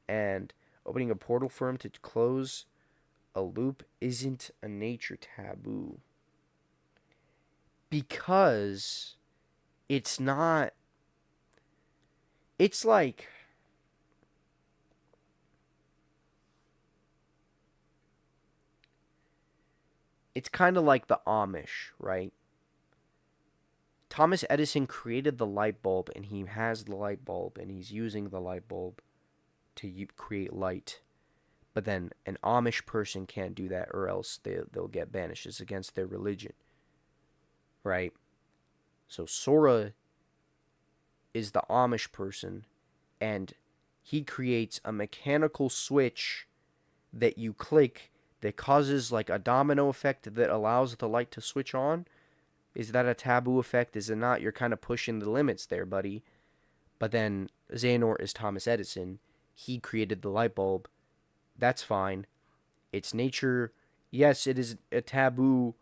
and opening a portal for him to close a loop isn't a nature taboo. Because it's not. It's like. It's kind of like the Amish, right? Thomas Edison created the light bulb, and he has the light bulb, and he's using the light bulb to create light. But then an Amish person can't do that, or else they'll get banished. It's against their religion, right? So Sora is the Amish person, and he creates a mechanical switch that you click that causes like a domino effect that allows the light to switch on. Is that a taboo effect? Is it not? You're kind of pushing the limits there, buddy. But then Xehanort is Thomas Edison. He created the light bulb. That's fine. It's nature. Yes, it is a taboo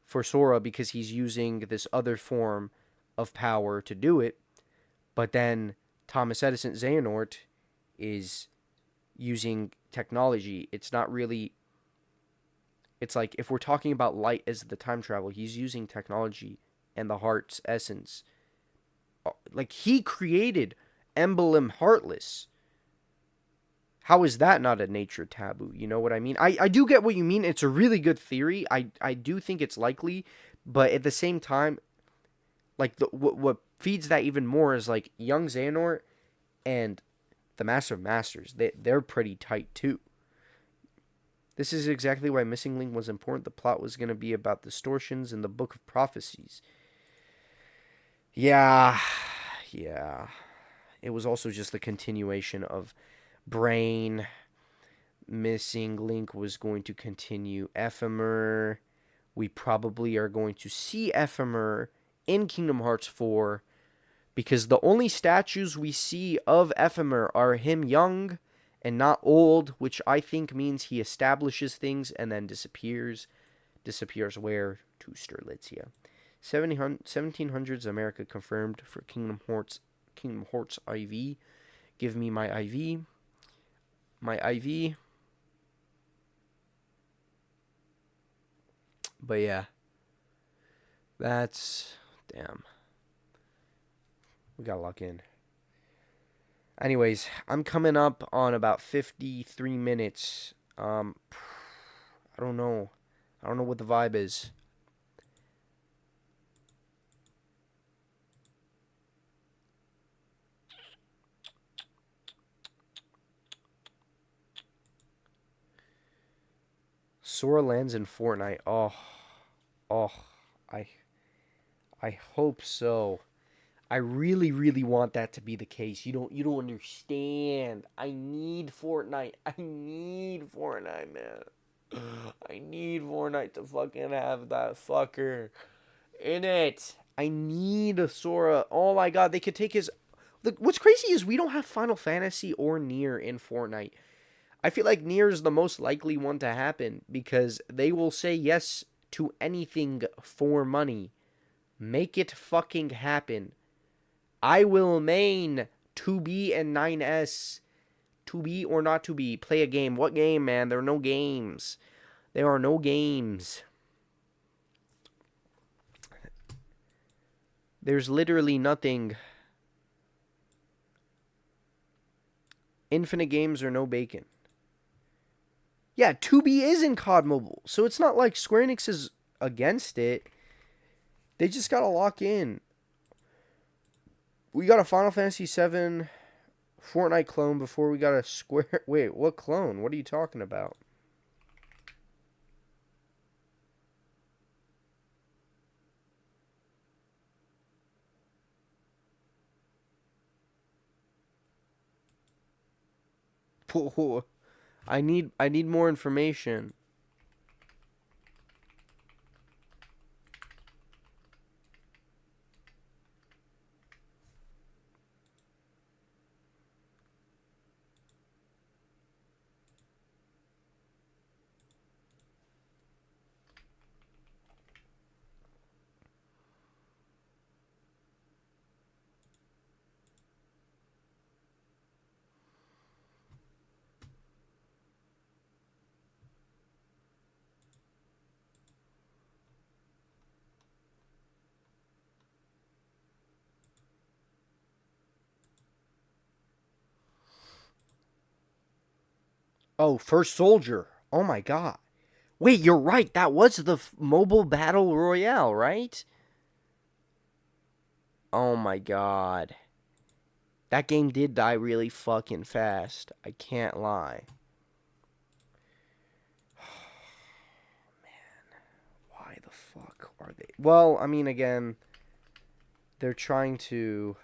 for Sora because he's using this other form of power to do it. But then Thomas Edison Xehanort is using technology. It's not really. It's like if we're talking about light as the time travel, he's using technology and the heart's essence. Like he created Emblem Heartless. How is that not a nature taboo? You know what I mean? I do get what you mean. It's a really good theory. I do think it's likely, but at the same time, like what feeds that even more is like young Xehanort and the Master of Masters. They're pretty tight too. This is exactly why Missing Link was important. The plot was going to be about distortions in the Book of Prophecies. Yeah, yeah. It was also just the continuation of Brain. Missing Link was going to continue Ephemer. We probably are going to see Ephemer in Kingdom Hearts 4 because the only statues we see of Ephemer are him young and not old, which I think means he establishes things and then disappears. Disappears where? To Strelitzia. 1700s America confirmed for Kingdom Hearts IV. Give me my IV. My IV. But yeah. That's... Damn. We gotta lock in. Anyways, I'm coming up on about 53 minutes. I don't know. I don't know what the vibe is. Sora lands in Fortnite. Oh, I, I hope so. I really, really want that to be the case. You don't understand. I need Fortnite. I need Fortnite, man. I need Fortnite to fucking have that fucker. in it. I need a Sora. Oh my god, they could take his. What's crazy is we don't have Final Fantasy or Nier in Fortnite. I feel like Nier is the most likely one to happen because they will say yes to anything for money. Make it fucking happen. I will main 2B and 9S. To be or not to be. Play a game. What game, man? There are no games. There are no games. There's literally nothing. Infinite games or no bacon. Yeah, 2B is in COD Mobile. So it's not like Square Enix is against it. They just gotta lock in. We got a Final Fantasy VII Fortnite clone before we got a Square. Wait, what clone? What are you talking about? I need more information. Oh, First Soldier. Oh my god. Wait, you're right. That was the mobile battle royale, right? Oh my god. That game did die really fucking fast. I can't lie. Why the fuck are they? Well, I mean, again, they're trying to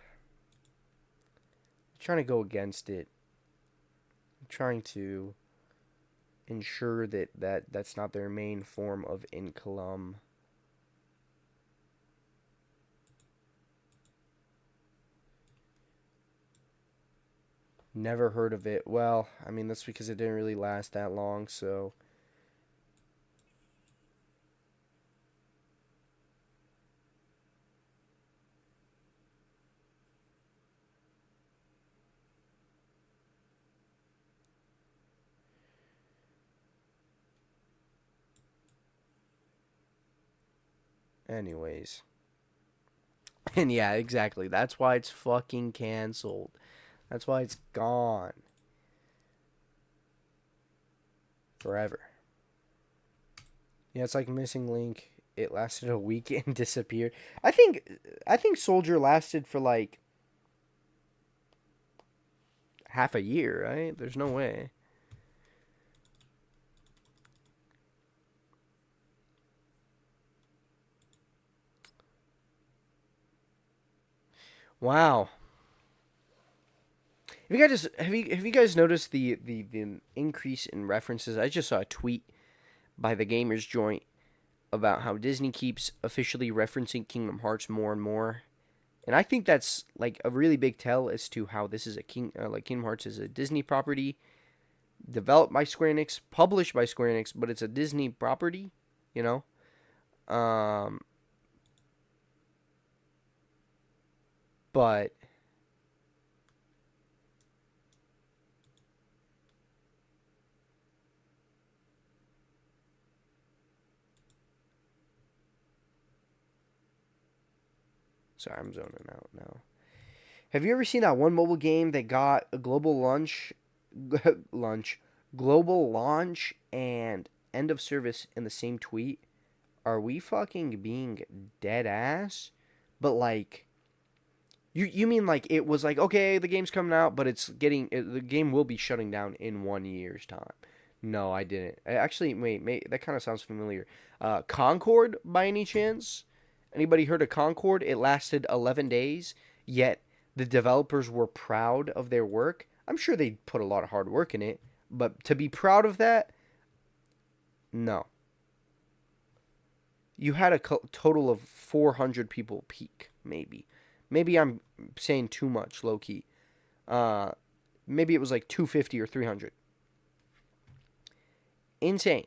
go against it. Trying to ensure that's not their main form of income. Never heard of it. Well, I mean, that's because it didn't really last that long, so. Anyways. And yeah, exactly. That's why it's fucking canceled. That's why it's gone. Forever. Yeah, it's like Missing Link. It lasted a week and disappeared. I think Soldier lasted for like half a year, right? There's no way. Wow. Have you guys noticed the increase in references? I just saw a tweet by the Gamers Joint about how Disney keeps officially referencing Kingdom Hearts more and more. And I think that's like a really big tell as to how this is like Kingdom Hearts is a Disney property developed by Square Enix, published by Square Enix, but it's a Disney property, you know. Um, but sorry, I'm zoning out now. Have you ever seen that one mobile game that got a global lunch, global launch, and end of service in the same tweet? Are we fucking being dead ass? But like, you mean like it was like okay, the game's coming out, but the game will be shutting down in 1 year's time. No, I didn't. Actually, wait, that kind of sounds familiar. Concord, by any chance? Anybody heard of Concord? It lasted 11 days, yet the developers were proud of their work. I'm sure they put a lot of hard work in it, but to be proud of that, no. you had a total of 400 people peak, maybe. Maybe I'm saying too much, low key. Uh, Maybe it was like 250 or 300. Insane.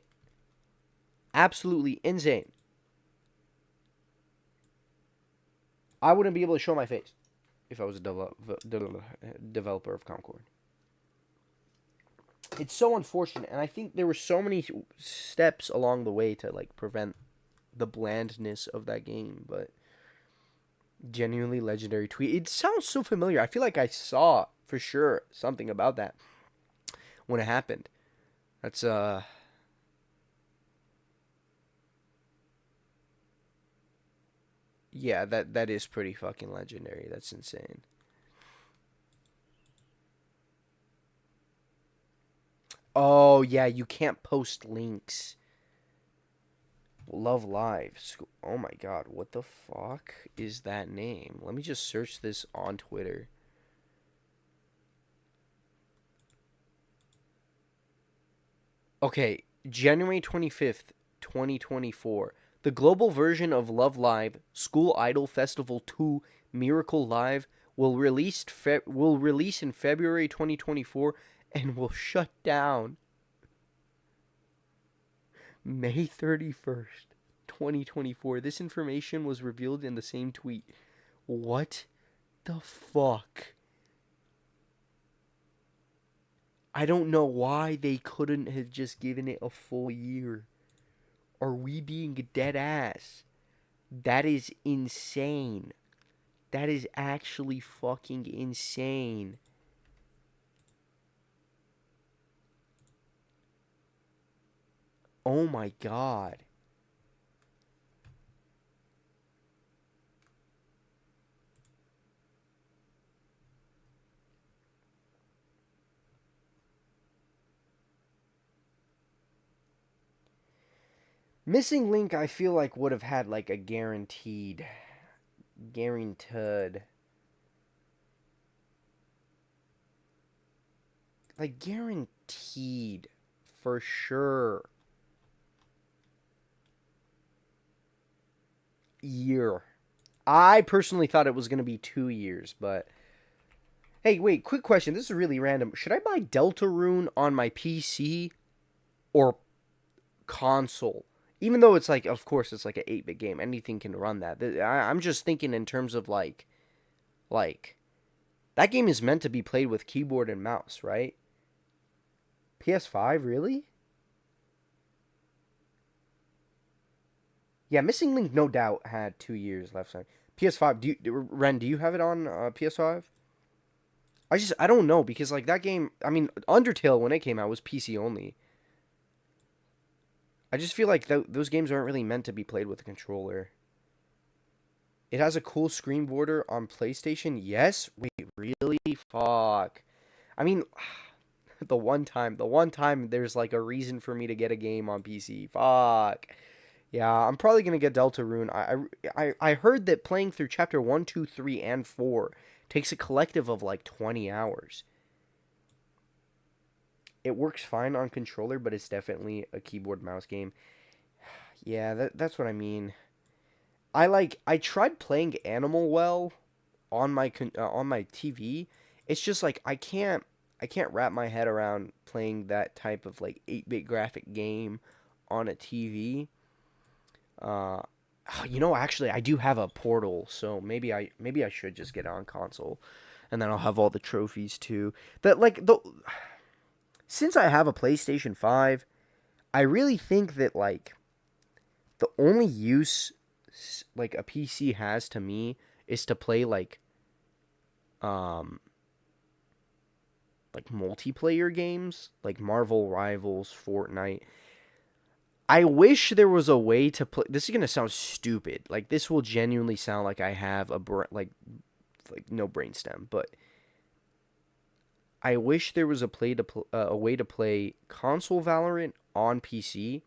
Absolutely insane. I wouldn't be able to show my face if I was a developer of Concord. It's so unfortunate, and I think there were so many steps along the way to like prevent the blandness of that game, but genuinely legendary tweet. It sounds so familiar. I feel like I saw for sure something about that when it happened. That's yeah, that is pretty fucking legendary. That's insane. Oh yeah, you can't post links. Love Live. Oh my god, what the fuck is that name? Let me just search this on Twitter. Okay, January 25th, 2024. The global version of Love Live School Idol Festival 2 Miracle Live will release in February 2024 and will shut down May 31st, 2024. This information was revealed in the same tweet. What the fuck? I don't know why they couldn't have just given it a full year. Are we being dead ass? That is insane. That is actually fucking insane. Oh my god. Missing Link, I feel like would have had like a guaranteed, like guaranteed for sure year. I personally thought it was going to be 2 years, but hey, wait, quick question. This is really random. Should I buy Deltarune on my PC or console? Even though it's like, of course, it's like an 8-bit game. Anything can run that. I'm just thinking in terms of like that game is meant to be played with keyboard and mouse, right? PS5, really? Yeah, Missing Link no doubt had 2 years left. Side. PS5, Ren? Do you have it on PS5? I don't know because like that game. I mean, Undertale when it came out was PC only. I just feel like those games aren't really meant to be played with a controller. It has a cool screen border on PlayStation. Yes. Wait, really? Fuck. I mean, the one time there's like a reason for me to get a game on PC. Fuck. Yeah, I'm probably gonna get Deltarune. I heard that playing through chapter 1, 2, 3, and 4 takes a collective of like 20 hours. It works fine on controller, but it's definitely a keyboard mouse game. Yeah, that's what I mean. I tried playing Animal Well on my TV. It's just like I can't wrap my head around playing that type of like 8-bit graphic game on a TV. Uh actually I do have a Portal, so maybe I should just get it on console and then I'll have all the trophies too. That like the Since I have a PlayStation 5, I really think that like the only use like a PC has to me is to play um like multiplayer games like Marvel Rivals, Fortnite. I wish there was a way to play. This is gonna sound stupid. Like this will genuinely sound like I have like no brainstem, but I wish there was a way to play console Valorant on PC.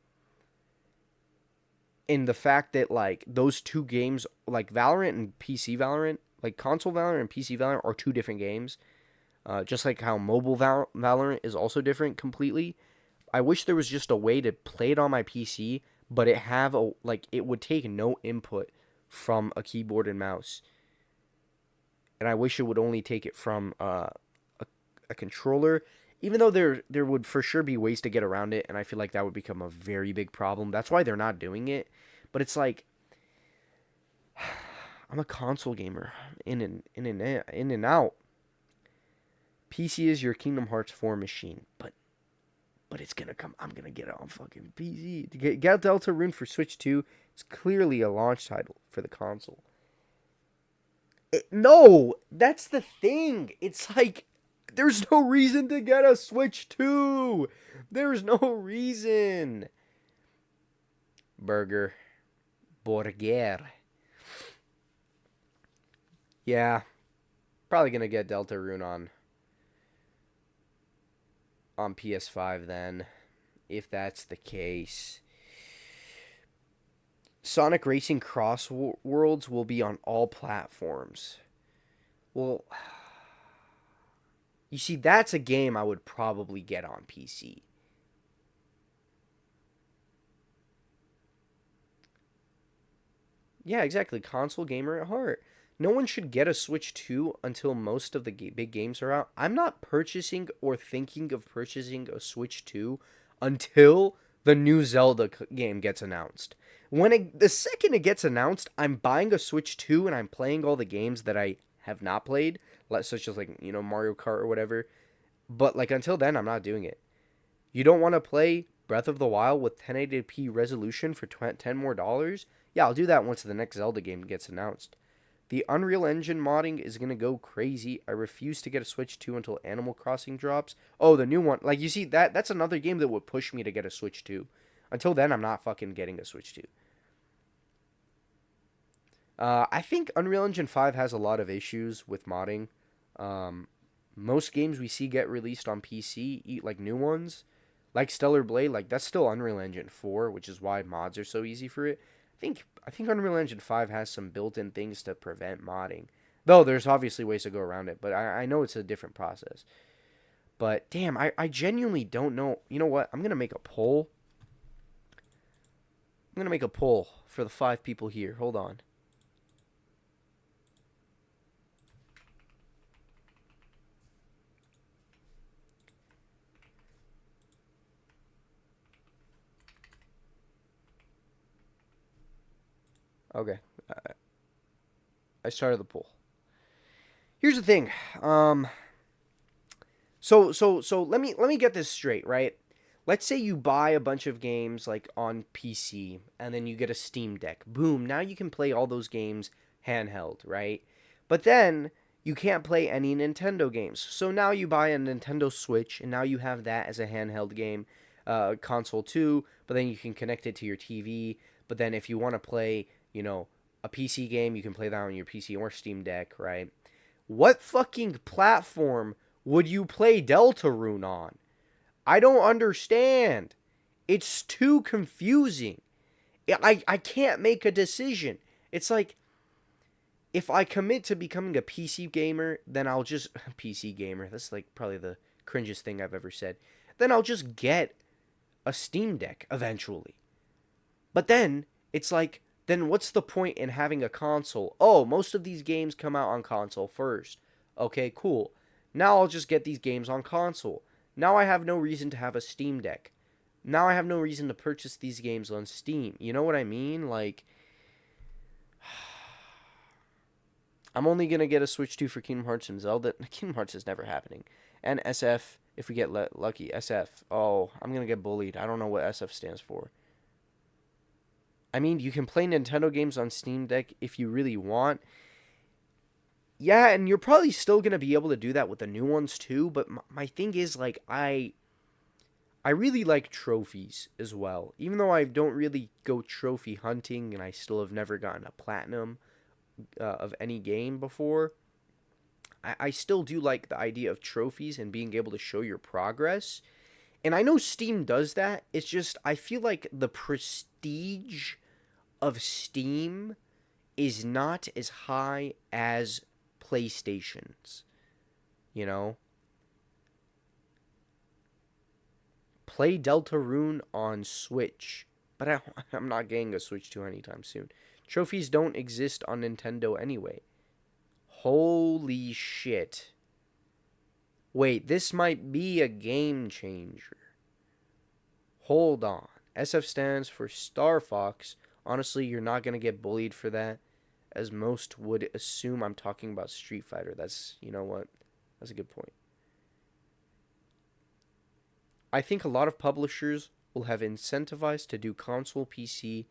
In the fact that like those two games, like Valorant and PC Valorant, like console Valorant and PC Valorant are two different games. Just like how mobile Valorant is also different completely. I wish there was just a way to play it on my PC, but it would take no input from a keyboard and mouse. And I wish it would only take it from a controller, even though there would for sure be ways to get around it, and I feel like that would become a very big problem. That's why they're not doing it. But it's like I'm a console gamer, in and out. PC is your Kingdom Hearts 4 machine, but it's gonna come. I'm gonna get it on fucking PC. Get Deltarune for Switch 2. It's clearly a launch title for the console. No, that's the thing. It's like there's no reason to get a Switch 2. There's no reason. Burger. Yeah, probably gonna get Deltarune on PS5 then, if that's the case. Sonic Racing Cross Worlds will be on all platforms. Well, you see, that's a game I would probably get on PC. Yeah, exactly. Console gamer at heart. No one should get a Switch 2 until most of the big games are out. I'm not purchasing or thinking of purchasing a Switch 2 until the new Zelda game gets announced. The second it gets announced, I'm buying a Switch 2 and I'm playing all the games that I have not played, such as Mario Kart or whatever. But like until then, I'm not doing it. You don't want to play Breath of the Wild with 1080p resolution for $10 more? Yeah, I'll do that once the next Zelda game gets announced. The Unreal Engine modding is going to go crazy. I refuse to get a Switch 2 until Animal Crossing drops. Oh, the new one. Like, you see, that's another game that would push me to get a Switch 2. Until then, I'm not fucking getting a Switch 2. I think Unreal Engine 5 has a lot of issues with modding. Most games we see get released on PC, like new ones, like Stellar Blade, like that's still Unreal Engine 4, which is why mods are so easy for it. I think Unreal Engine 5 has some built-in things to prevent modding. Though there's obviously ways to go around it, but I know it's a different process. But damn, I genuinely don't know. You know what? I'm going to make a poll. I'm going to make a poll for the 5 people here. Hold on. Okay. I started the poll. Here's the thing. So let me get this straight, right? Let's say you buy a bunch of games like on PC and then you get a Steam Deck. Boom, now you can play all those games handheld, right? But then you can't play any Nintendo games. So now you buy a Nintendo Switch and now you have that as a handheld game console too, but then you can connect it to your TV. But then if you want to play, a PC game, you can play that on your PC or Steam Deck, right? What fucking platform would you play Deltarune on? I don't understand. It's too confusing. I can't make a decision. It's like, if I commit to becoming a PC gamer, then I'll just... PC gamer, that's like probably the cringiest thing I've ever said. Then I'll just get a Steam Deck eventually. But then, it's like, then what's the point in having a console? Oh, most of these games come out on console first. Okay, cool. Now I'll just get these games on console. Now I have no reason to have a Steam Deck. Now I have no reason to purchase these games on Steam. You know what I mean? Like, I'm only going to get a Switch 2 for Kingdom Hearts and Zelda. Kingdom Hearts is never happening. And SF, if we get lucky. SF. Oh, I'm going to get bullied. I don't know what SF stands for. I mean, you can play Nintendo games on Steam Deck if you really want. Yeah, and you're probably still going to be able to do that with the new ones too, but my thing is, like, I really like trophies as well. Even though I don't really go trophy hunting and I still have never gotten a platinum of any game before, I still do like the idea of trophies and being able to show your progress. And I know Steam does that. It's just, I feel like the prestige of Steam is not as high as PlayStation's. You know? Play Deltarune on Switch. But I'm not getting a Switch 2 anytime soon. Trophies don't exist on Nintendo anyway. Holy shit. Wait, this might be a game changer. Hold on. SF stands for Star Fox. Honestly, you're not going to get bullied for that, as most would assume I'm talking about Street Fighter. That's, you know what? That's a good point. I think a lot of publishers will have incentivized to do console PC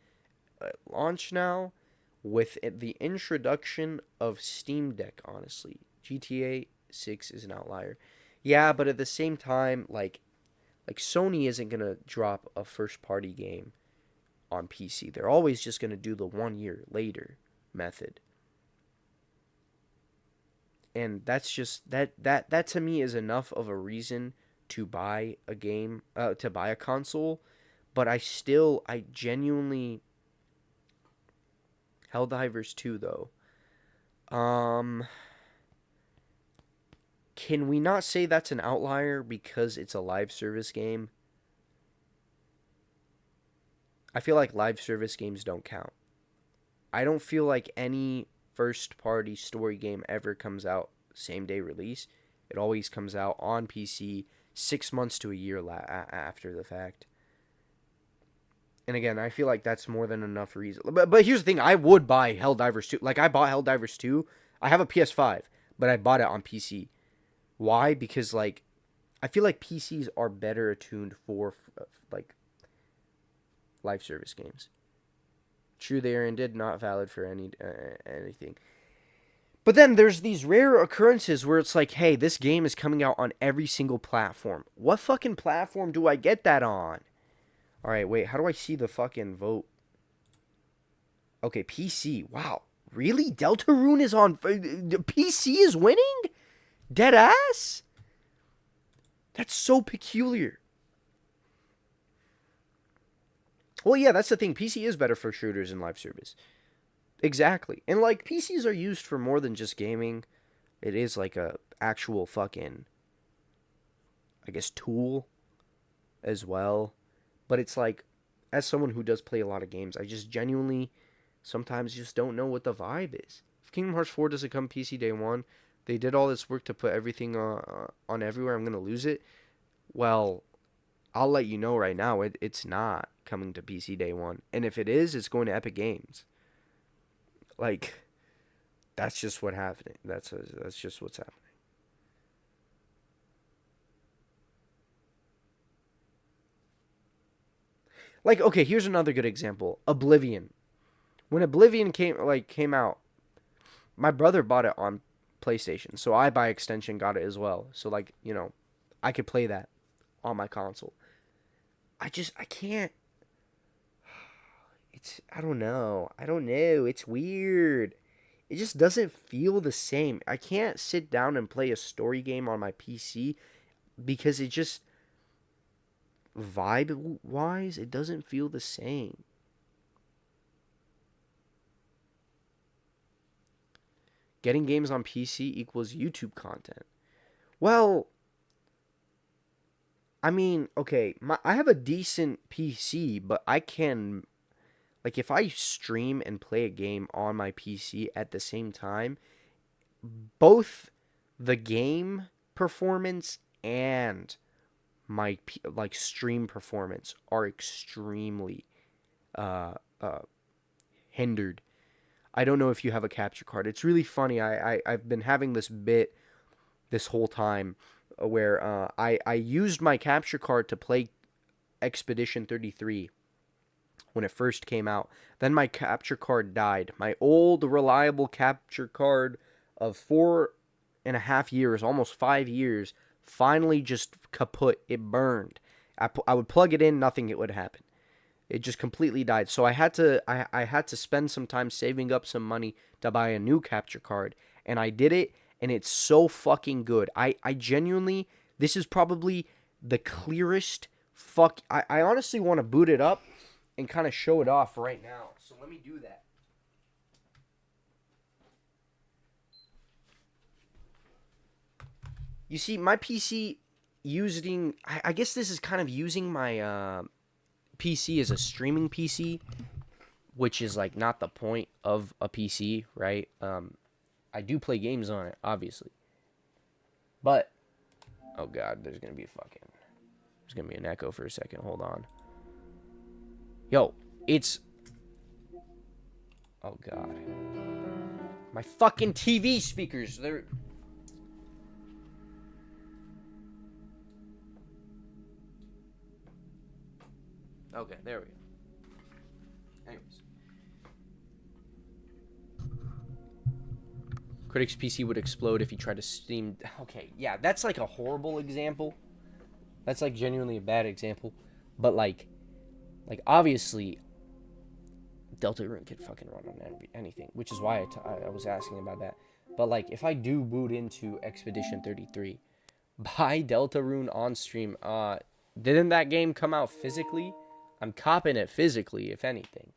launch now with the introduction of Steam Deck, honestly. GTA 6 is an outlier. Yeah, but at the same time, like Sony isn't going to drop a first party game on PC. They're always just going to do the 1 year later method. And that's just that to me is enough of a reason to buy a game, to buy a console, but I genuinely Helldivers 2 though. Can we not say that's an outlier because it's a live service game? I feel like live service games don't count. I don't feel like any first party story game ever comes out same day release. It always comes out on PC 6 months to a year after the fact. And again, I feel like that's more than enough reason. But here's the thing, I would buy Helldivers 2. Like, I bought Helldivers 2. I have a PS5, but I bought it on PC. Why? Because, like, I feel like PCs are better attuned for, like, live service games. True, they are indeed not valid for anything. But then there's these rare occurrences where it's like, hey, this game is coming out on every single platform. What fucking platform do I get that on? Alright, wait, how do I see the fucking vote? Okay, PC. Wow. Really? Deltarune is on... PC is winning? Dead ass? That's so peculiar. Well, yeah, that's the thing. PC is better for shooters and live service. Exactly. And, like, PCs are used for more than just gaming. It is, like, a actual fucking, I guess, tool as well. But it's like, as someone who does play a lot of games, I just genuinely sometimes just don't know what the vibe is. If Kingdom Hearts 4 doesn't come PC day one, they did all this work to put everything on everywhere, I'm going to lose it. Well, I'll let you know right now, it's not coming to PC day one. And if it is, it's going to Epic Games. Like, that's just what's happening. That's just what's happening. Like, okay, here's another good example. Oblivion. When Oblivion came out, my brother bought it on PlayStation, so I by extension got it as well. So, like, you know, I could play that on my console. I can't. I don't know. It's weird. It just doesn't feel the same. I can't sit down and play a story game on my PC because it just, vibe wise, it doesn't feel the same. Getting games on PC equals YouTube content. Well, I mean, okay, I have a decent PC, but I can, like, if I stream and play a game on my PC at the same time, both the game performance and my like stream performance are extremely uh, uh, hindered. I don't know if you have a capture card. It's really funny. I've been having this bit this whole time where I used my capture card to play Expedition 33 when it first came out. Then my capture card died. My old reliable capture card of 4.5 years, almost 5 years, finally just kaput. It burned. I would plug it in, nothing it would happen. It just completely died. So I had to spend some time saving up some money to buy a new capture card, and I did it, and it's so fucking good. I genuinely, this is probably the clearest I honestly want to boot it up and kind of show it off right now. So let me do that. You see, my PC I guess this is kind of using my PC is a streaming PC, which is like not the point of a PC, right? I do play games on it, obviously, but oh god, there's gonna be an echo for a second. Hold on. Yo, it's oh god, my fucking TV speakers. They're okay. There we go. Anyways. Critic's PC would explode if he tried to steam. Okay, yeah, that's like a horrible example. That's like genuinely a bad example. But like obviously, Deltarune can fucking run on anything, which is why I was asking about that. But like, if I do boot into Expedition 33, buy Deltarune on stream, didn't that game come out physically? I'm copping it physically, if anything.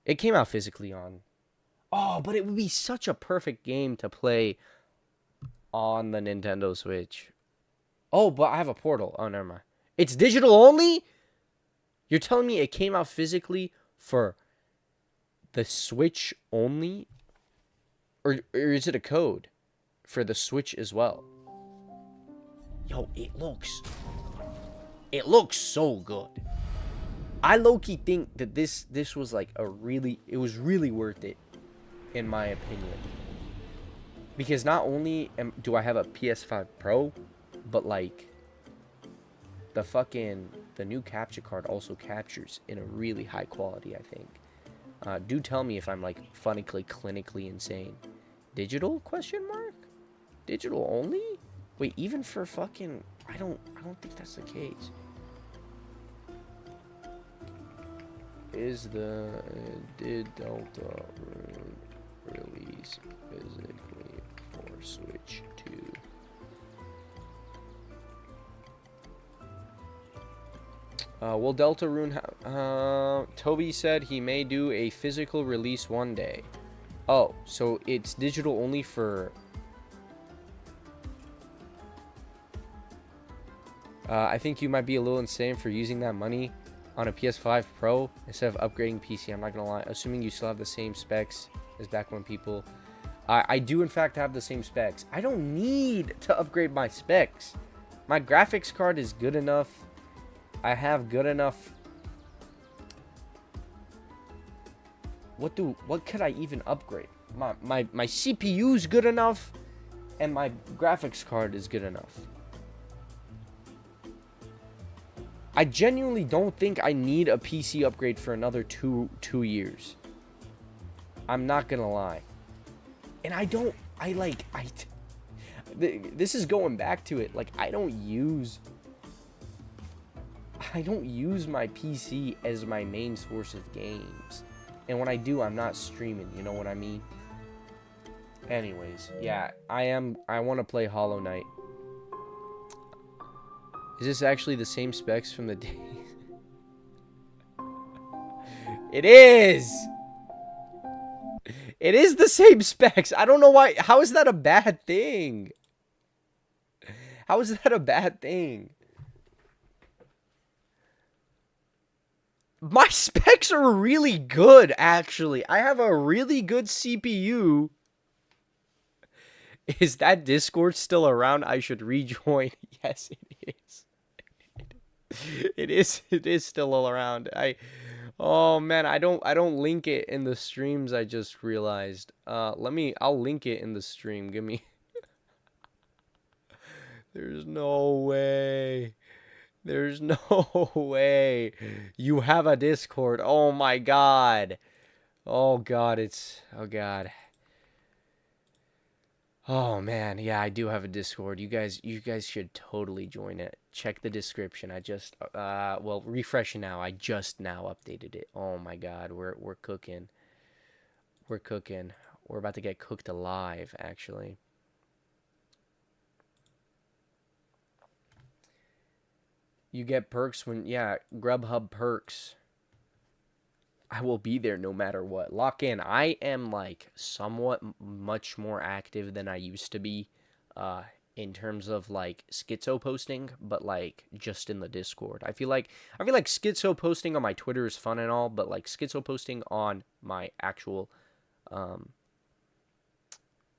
It came out physically on. Oh, but it would be such a perfect game to play on the Nintendo Switch. Oh, but I have a Portal. Oh, never mind. It's digital only? You're telling me it came out physically for the Switch only? Or is it a code for the Switch as well? Yo, it looks so good. I low-key think that this was like it was really worth it, in my opinion. Because not only do I have a PS5 Pro, but like the new capture card also captures in a really high quality, I think. Do tell me if I'm like funnically clinically insane. Digital question mark? Digital only? Wait, even for fucking I don't think that's the case. Did Deltarune release physically for Switch 2? Will Deltarune Toby said he may do a physical release one day. Oh, so it's digital only for I think you might be a little insane for using that money on a PS5 Pro instead of upgrading PC. I'm not gonna lie. Assuming you still have the same specs as back when people... I do in fact have the same specs. I don't need to upgrade my specs. My graphics card is good enough. I have good enough... What could I even upgrade? My CPU is good enough, and my graphics card is good enough. I genuinely don't think I need a PC upgrade for another two years. I'm not gonna lie. And this is going back to it. Like, I don't use my PC as my main source of games. And when I do, I'm not streaming, you know what I mean? Anyways, yeah, I want to play Hollow Knight. Is this actually the same specs from the days? It is! It is the same specs. I don't know why. How is that a bad thing? How is that a bad thing? My specs are really good, actually. I have a really good CPU. Is that Discord still around? I should rejoin. Yes, it is. It is still all around. Oh man, I don't link it in the streams. I just realized. I'll link it in the stream. Give me. There's no way. There's no way. You have a Discord. Oh my god. Oh god, oh god. Oh man, yeah, I do have a Discord. You guys should totally join it. Check the description. I just well, refresh now. I just now updated it. Oh my god, we're cooking. We're cooking. We're about to get cooked alive, actually. You get perks when, yeah, Grubhub perks. I will be there no matter what. Lock in. I am like somewhat much more active than I used to be in terms of like schizo posting, but like just in the Discord. I feel like schizo posting on my Twitter is fun and all, but like schizo posting on my actual um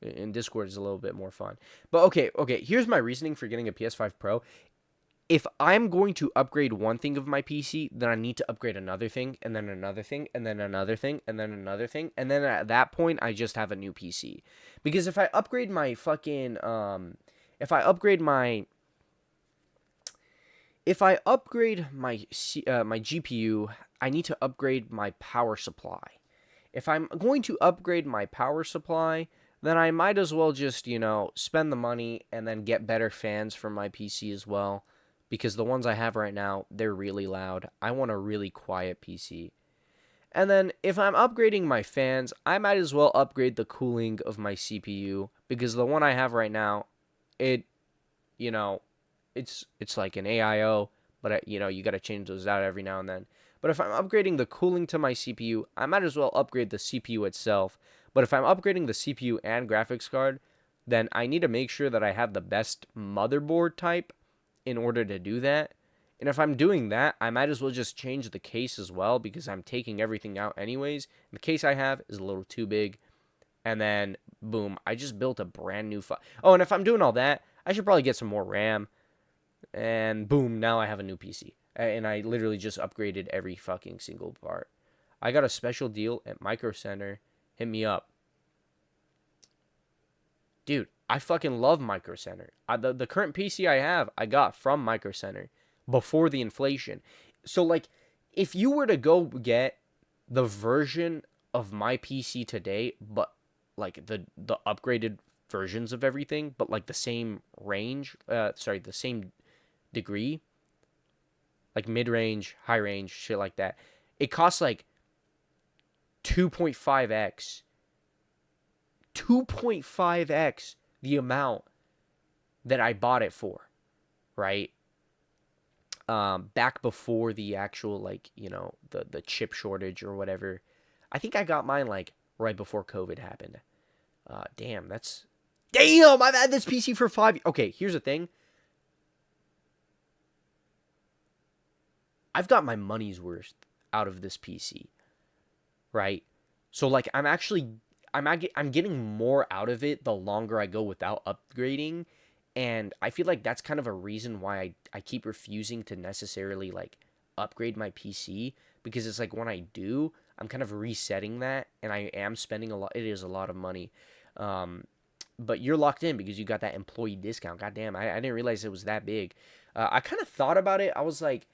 in Discord is a little bit more fun. But okay, here's my reasoning for getting a PS5 Pro. If I'm going to upgrade one thing of my PC, then I need to upgrade another thing, and then another thing, and then another thing, and then another thing, and then at that point, I just have a new PC. Because if I upgrade my fucking if I upgrade my if I upgrade my GPU, I need to upgrade my power supply. If I'm going to upgrade my power supply, then I might as well just, spend the money and then get better fans for my PC as well. Because the ones I have right now, they're really loud. I want a really quiet PC. And then if I'm upgrading my fans, I might as well upgrade the cooling of my CPU. Because the one I have right now, it, you know, it's like an AIO, but you got to change those out every now and then. But if I'm upgrading the cooling to my CPU, I might as well upgrade the CPU itself. But if I'm upgrading the CPU and graphics card, then I need to make sure that I have the best motherboard type in order to do that. And if I'm doing that, I might as well just change the case as well because I'm taking everything out anyways. The case I have is a little too big. And then, boom, I just built a brand new Oh, and if I'm doing all that, I should probably get some more RAM. And boom, now I have a new PC. And I literally just upgraded every fucking single part. I got a special deal at Micro Center. Hit me up. Dude, I fucking love Micro Center. The current PC I have, I got from Micro Center before the inflation. So, like, if you were to go get the version of my PC today, but like the upgraded versions of everything, but like the same range, the same degree, like mid-range, high range, shit like that. It costs like 2.5x 2.5x the amount that I bought it for, right? Back before the actual the chip shortage or whatever. I think I got mine like right before COVID happened. Damn, I've had this PC for 5 years. Okay, here's the thing. I've got my money's worth out of this PC, right? So like I'm getting more out of it the longer I go without upgrading, and I feel like that's kind of a reason why I keep refusing to necessarily like upgrade my PC, because it's like when I do, I'm kind of resetting that, and I am spending a lot. It is a lot of money. But you're locked in because you got that employee discount. God damn, I didn't realize it was that big. I kind of thought about it. I was like,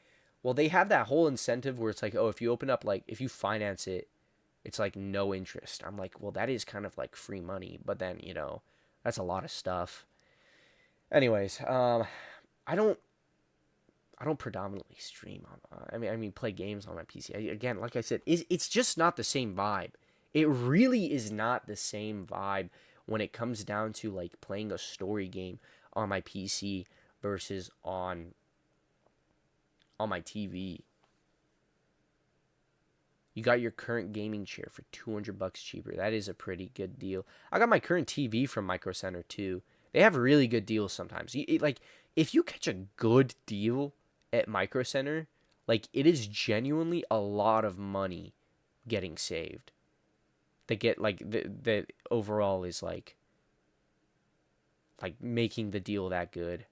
well, they have that whole incentive where it's like, oh, if you open up, like, if you finance it, it's like no interest. I'm like, well, that is kind of like free money, but then, that's a lot of stuff. Anyways, I don't I don't predominantly stream on. I mean, play games on my PC. Again, like I said, it's just not the same vibe. It really is not the same vibe when it comes down to like playing a story game on my PC versus on my TV. You got your current gaming chair for $200 cheaper. That is a pretty good deal. I got my current TV from Micro Center too. They have really good deals sometimes. Like if you catch a good deal at Micro Center, like it is genuinely a lot of money getting saved. They get like the overall is like making the deal that good.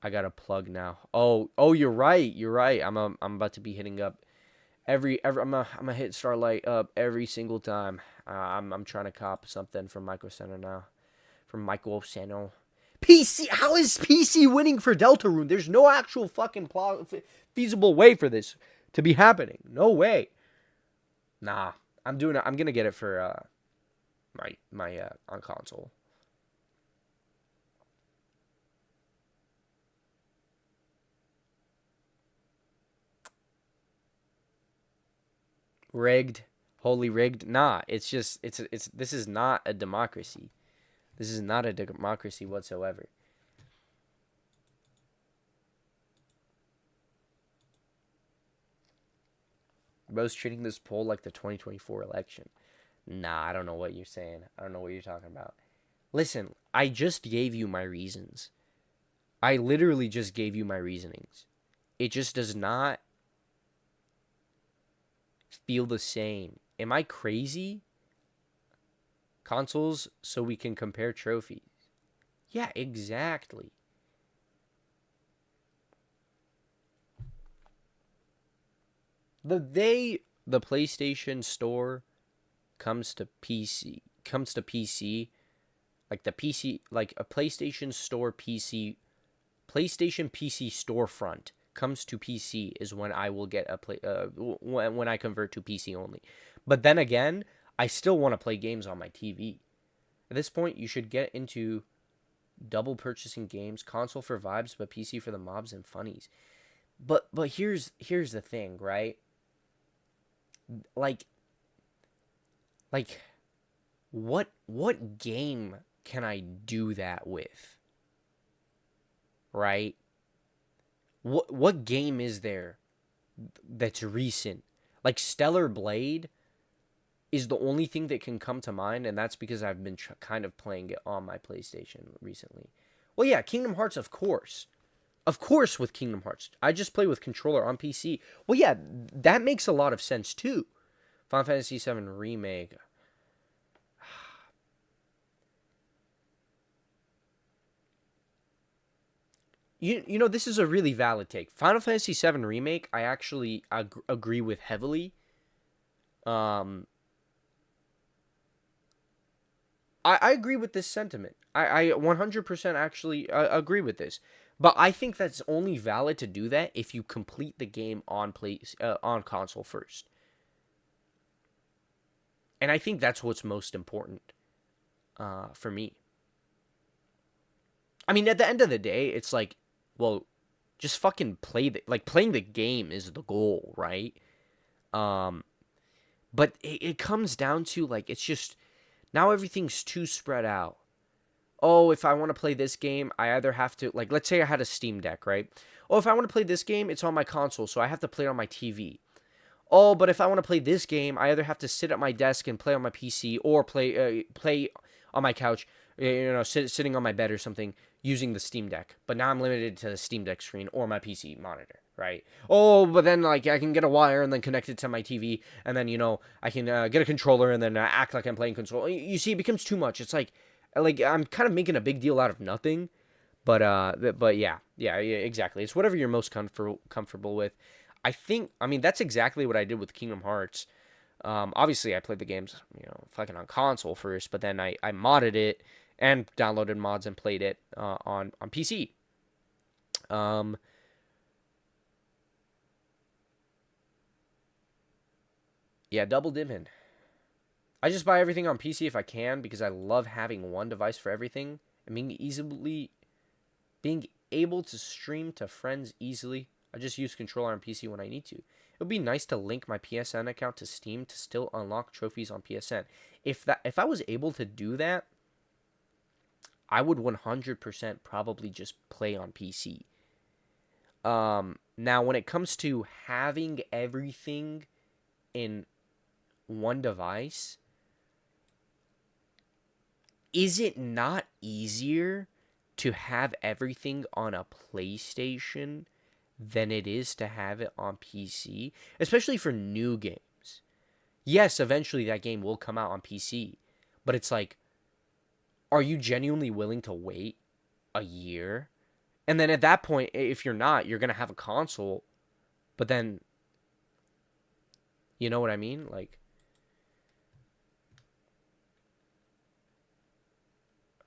I got a plug now. Oh, you're right. You're right. I'm about to be hitting up I'm gonna hit Starlight up every single time. I'm trying to cop something from Micro Center now. From Micro Center. PC. How is PC winning for Deltarune? There's no actual fucking feasible way for this to be happening. No way. Nah. I'm doing it. I'm gonna get it for my on console. Rigged. Wholly rigged. Nah. It's this is not a democracy. This is not a democracy whatsoever. Bro's treating this poll like the 2024 election. Nah, I don't know what you're saying. I don't know what you're talking about. Listen, I just gave you my reasons. I literally just gave you my reasonings. It just does not feel the same. Am I crazy? Consoles so we can compare trophies. Yeah, exactly. The PlayStation Store comes to PC, like the PC, like a PlayStation Store PC, PlayStation PC storefront comes to PC is when I will get a play when I convert to PC only. But then again, I still want to play games on my TV. At this point, you should get into double purchasing games, console for vibes, but PC for the mobs and funnies. But here's the thing, right? Like like what game can I do that with? Right? What game is there that's recent? Like Stellar Blade is the only thing that can come to mind, and that's because I've been kind of playing it on my PlayStation recently. Well, yeah, Kingdom Hearts, of course. Of course, with Kingdom Hearts. I just play with controller on PC. Well, yeah, that makes a lot of sense too. Final Fantasy VII Remake. You know, this is a really valid take. Final Fantasy VII Remake, I actually agree with heavily. Um, I agree with this sentiment. I 100% actually agree with this. But I think that's only valid to do that if you complete the game on console first. And I think that's what's most important for me. I mean, at the end of the day, it's like, well, just fucking playing the game is the goal, right? Um, but it comes down to like it's just now everything's too spread out. Oh, if I want to play this game, I either have to like let's say I had a Steam Deck, right? Oh, if I want to play this game, it's on my console, so I have to play it on my TV. Oh, but if I want to play this game, I either have to sit at my desk and play on my PC or play on my couch, sitting on my bed or something using the Steam Deck. But now I'm limited to the Steam Deck screen or my PC monitor, right? Oh, but then like I can get a wire and then connect it to my TV, and then I can get a controller and then act like I'm playing console. You see, it becomes too much. It's like I'm kind of making a big deal out of nothing. But yeah, exactly. It's whatever you're most comfortable with. I mean, that's exactly what I did with Kingdom Hearts. Obviously, I played the games, fucking on console first, but then I modded it and downloaded mods and played it on PC. Um, yeah, double dipping. I just buy everything on PC if I can because I love having one device for everything and being able to stream to friends easily. I just use controller on PC when I need to. It would be nice to link my PSN account to Steam to still unlock trophies on PSN. If I was able to do that, I would 100% probably just play on PC. Now when it comes to having everything in one device, is it not easier to have everything on a PlayStation than it is to have it on PC, especially for new games? Yes, eventually that game will come out on PC, but it's like, are you genuinely willing to wait a year? And then at that point, if you're not, you're going to have a console, but then, you know what I mean? Like,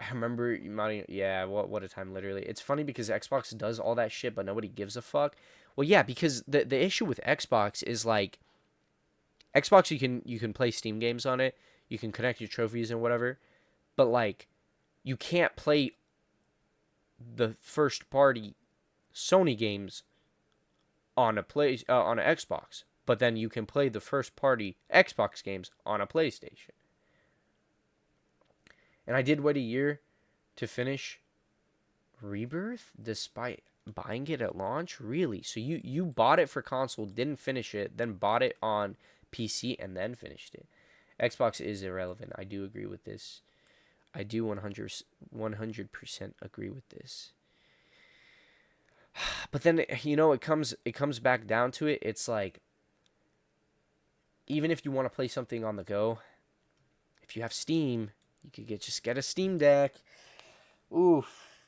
I remember, yeah, what a time, literally. It's funny because Xbox does all that shit, but nobody gives a fuck. Well, yeah, because the issue with Xbox is like, Xbox you can play Steam games on it, you can connect your trophies and whatever, but like, you can't play the first party Sony games on an Xbox, but then you can play the first party Xbox games on a PlayStation. And I did wait a year to finish Rebirth despite buying it at launch. Really? So you bought it for console, didn't finish it, then bought it on PC and then finished it. Xbox is irrelevant. I do agree with this. I do 100% agree with this. But then it comes back down to it. It's like even if you want to play something on the go, if you have Steam, you could just get a Steam Deck. Oof.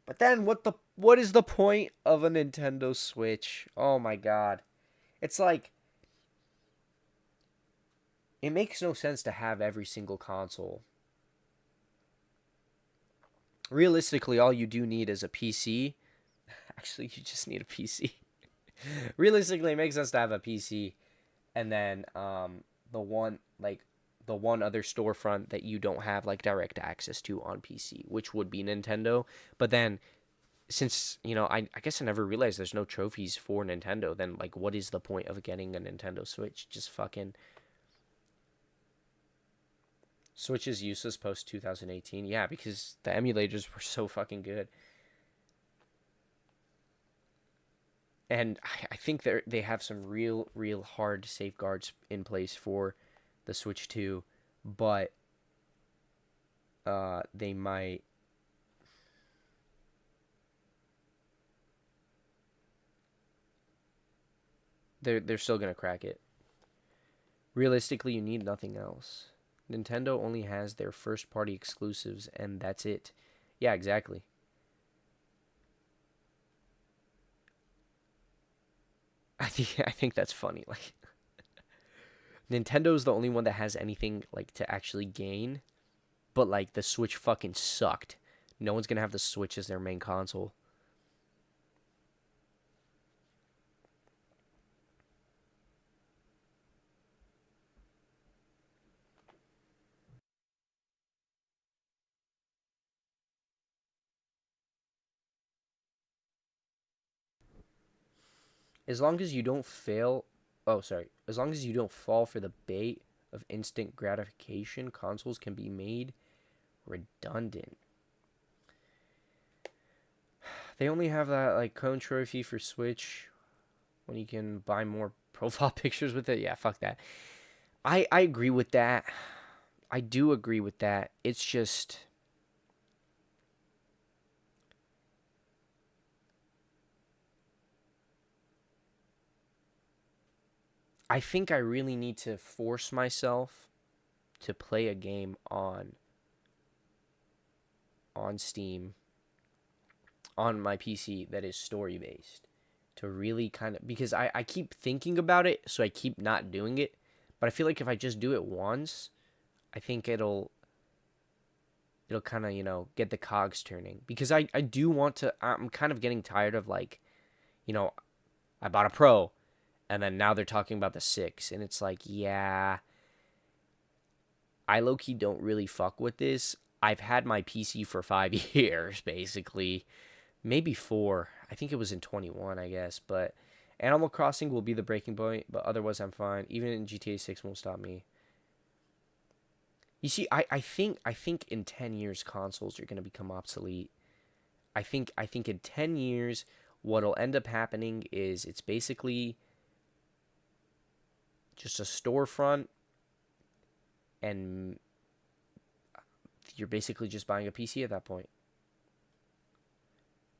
But then what is the point of a Nintendo Switch? Oh my god. It's like it makes no sense to have every single console. Realistically, all you do need is a PC. Actually, you just need a PC. Realistically, it makes sense to have a PC and then the one like the one other storefront that you don't have like direct access to on PC, which would be Nintendo. But then since I guess I never realized there's no trophies for Nintendo, then like what is the point of getting a Nintendo Switch? Just fucking Switch is useless post 2018. Yeah, because the emulators were so fucking good. And I think they have some real hard safeguards in place for the Switch 2, but they might they're still gonna crack it. Realistically, you need nothing else. Nintendo only has their first party exclusives, and that's it. Yeah, exactly. I think that's funny. Like Nintendo's the only one that has anything like to actually gain, but like the Switch fucking sucked. No one's gonna have the Switch as their main console. As long as you don't fail, oh sorry, as long as you don't fall for the bait of instant gratification, consoles can be made redundant. They only have that like cone trophy for Switch when you can buy more profile pictures with it. Yeah, fuck that. I agree with that. I do agree with that. It's just I think I really need to force myself to play a game on Steam on my PC that is story based to really kind of because I keep thinking about it, so I keep not doing it. But I feel like if I just do it once, I think it'll kind of get the cogs turning because I do want to. I'm kind of getting tired of like you know I bought a Pro and then now they're talking about the 6 and it's like yeah, I low key don't really fuck with this. I've had my PC for 5 years basically, maybe 4. I think it was in 21, I guess. But Animal Crossing will be the breaking point, but otherwise I'm fine. Even in GTA 6 won't stop me. You see, I think in 10 years consoles are gonna become obsolete. I think in 10 years what'll end up happening is it's basically just a storefront and you're basically just buying a PC at that point.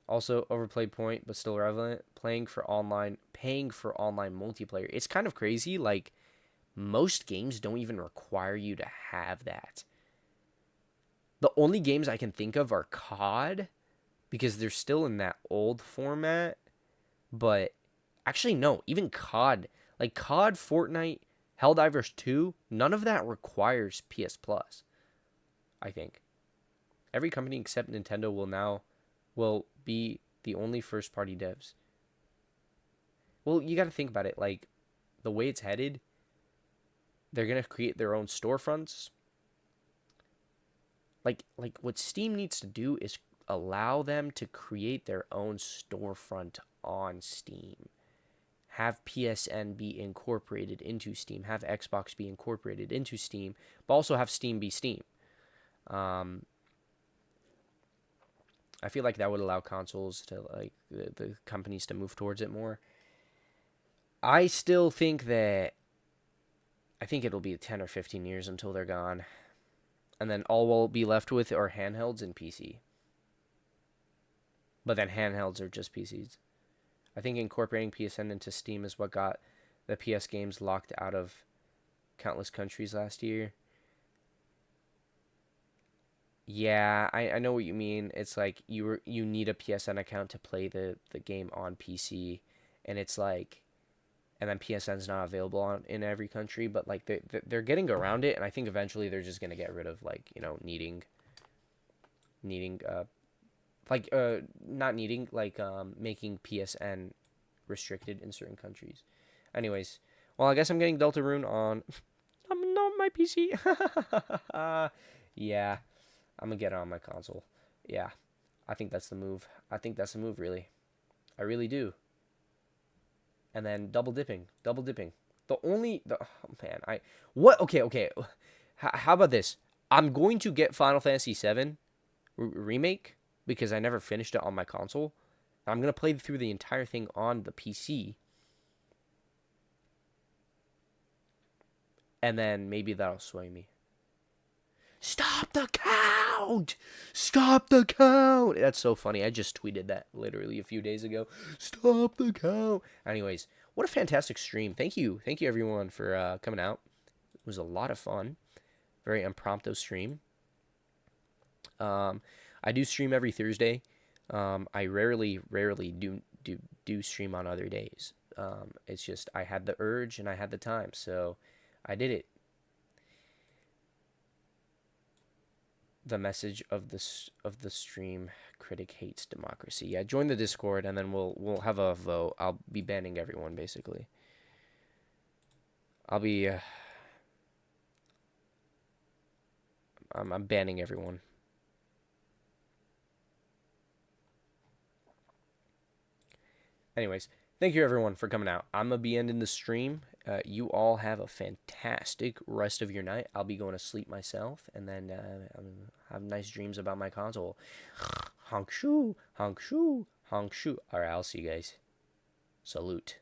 Also, overplayed point, but still relevant. Paying for online multiplayer. It's kind of crazy. Like most games don't even require you to have that. The only games I can think of are COD because they're still in that old format. But actually, no. Even COD, like COD, Fortnite, Helldivers 2, none of that requires PS Plus. I think every company except Nintendo will be the only first party devs. Well, you got to think about it. Like the way it's headed, they're gonna create their own storefronts. Like what Steam needs to do is allow them to create their own storefront on Steam. Have PSN be incorporated into Steam. Have Xbox be incorporated into Steam, but also have Steam be Steam. Um, I feel like that would allow consoles to like the companies to move towards it more. I still think that I think it'll be 10 or 15 years until they're gone. And then all we'll be left with are handhelds and PC. But then handhelds are just PCs. I think incorporating PSN into Steam is what got the PS games locked out of countless countries last year. Yeah, I know what you mean. It's like you need a PSN account to play the game on PC, and it's like, and then PSN's not available in every country, but like they're getting around it, and I think eventually they're just gonna get rid of like needing like not needing like making PSN restricted in certain countries. Anyways, well, I guess I'm getting Deltarune on not my PC. Yeah, I'm gonna get it on my console. Yeah, I think that's the move. I think that's the move, really. I really do. And then double dipping. Oh man, I what? Okay. How about this? I'm going to get Final Fantasy VII remake because I never finished it on my console. I'm gonna play through the entire thing on the PC, and then maybe that'll sway me. Stop the count! Stop the count! That's so funny. I just tweeted that literally a few days ago. Stop the count. Anyways, what a fantastic stream. Thank you. Thank you, everyone, for coming out. It was a lot of fun. Very impromptu stream. I do stream every Thursday. I rarely do stream on other days. It's just I had the urge and I had the time, so I did it. The message of the stream: critic hates democracy. Yeah, join the Discord and then we'll have a vote. I'll be banning everyone basically. I'll be I'm banning everyone. Anyways, thank you everyone for coming out. I'm gonna be ending the stream. You all have a fantastic rest of your night. I'll be going to sleep myself, and then have nice dreams about my console. Honk shoo, honk shoo, honk shoo. All right, I'll see you guys. Salute.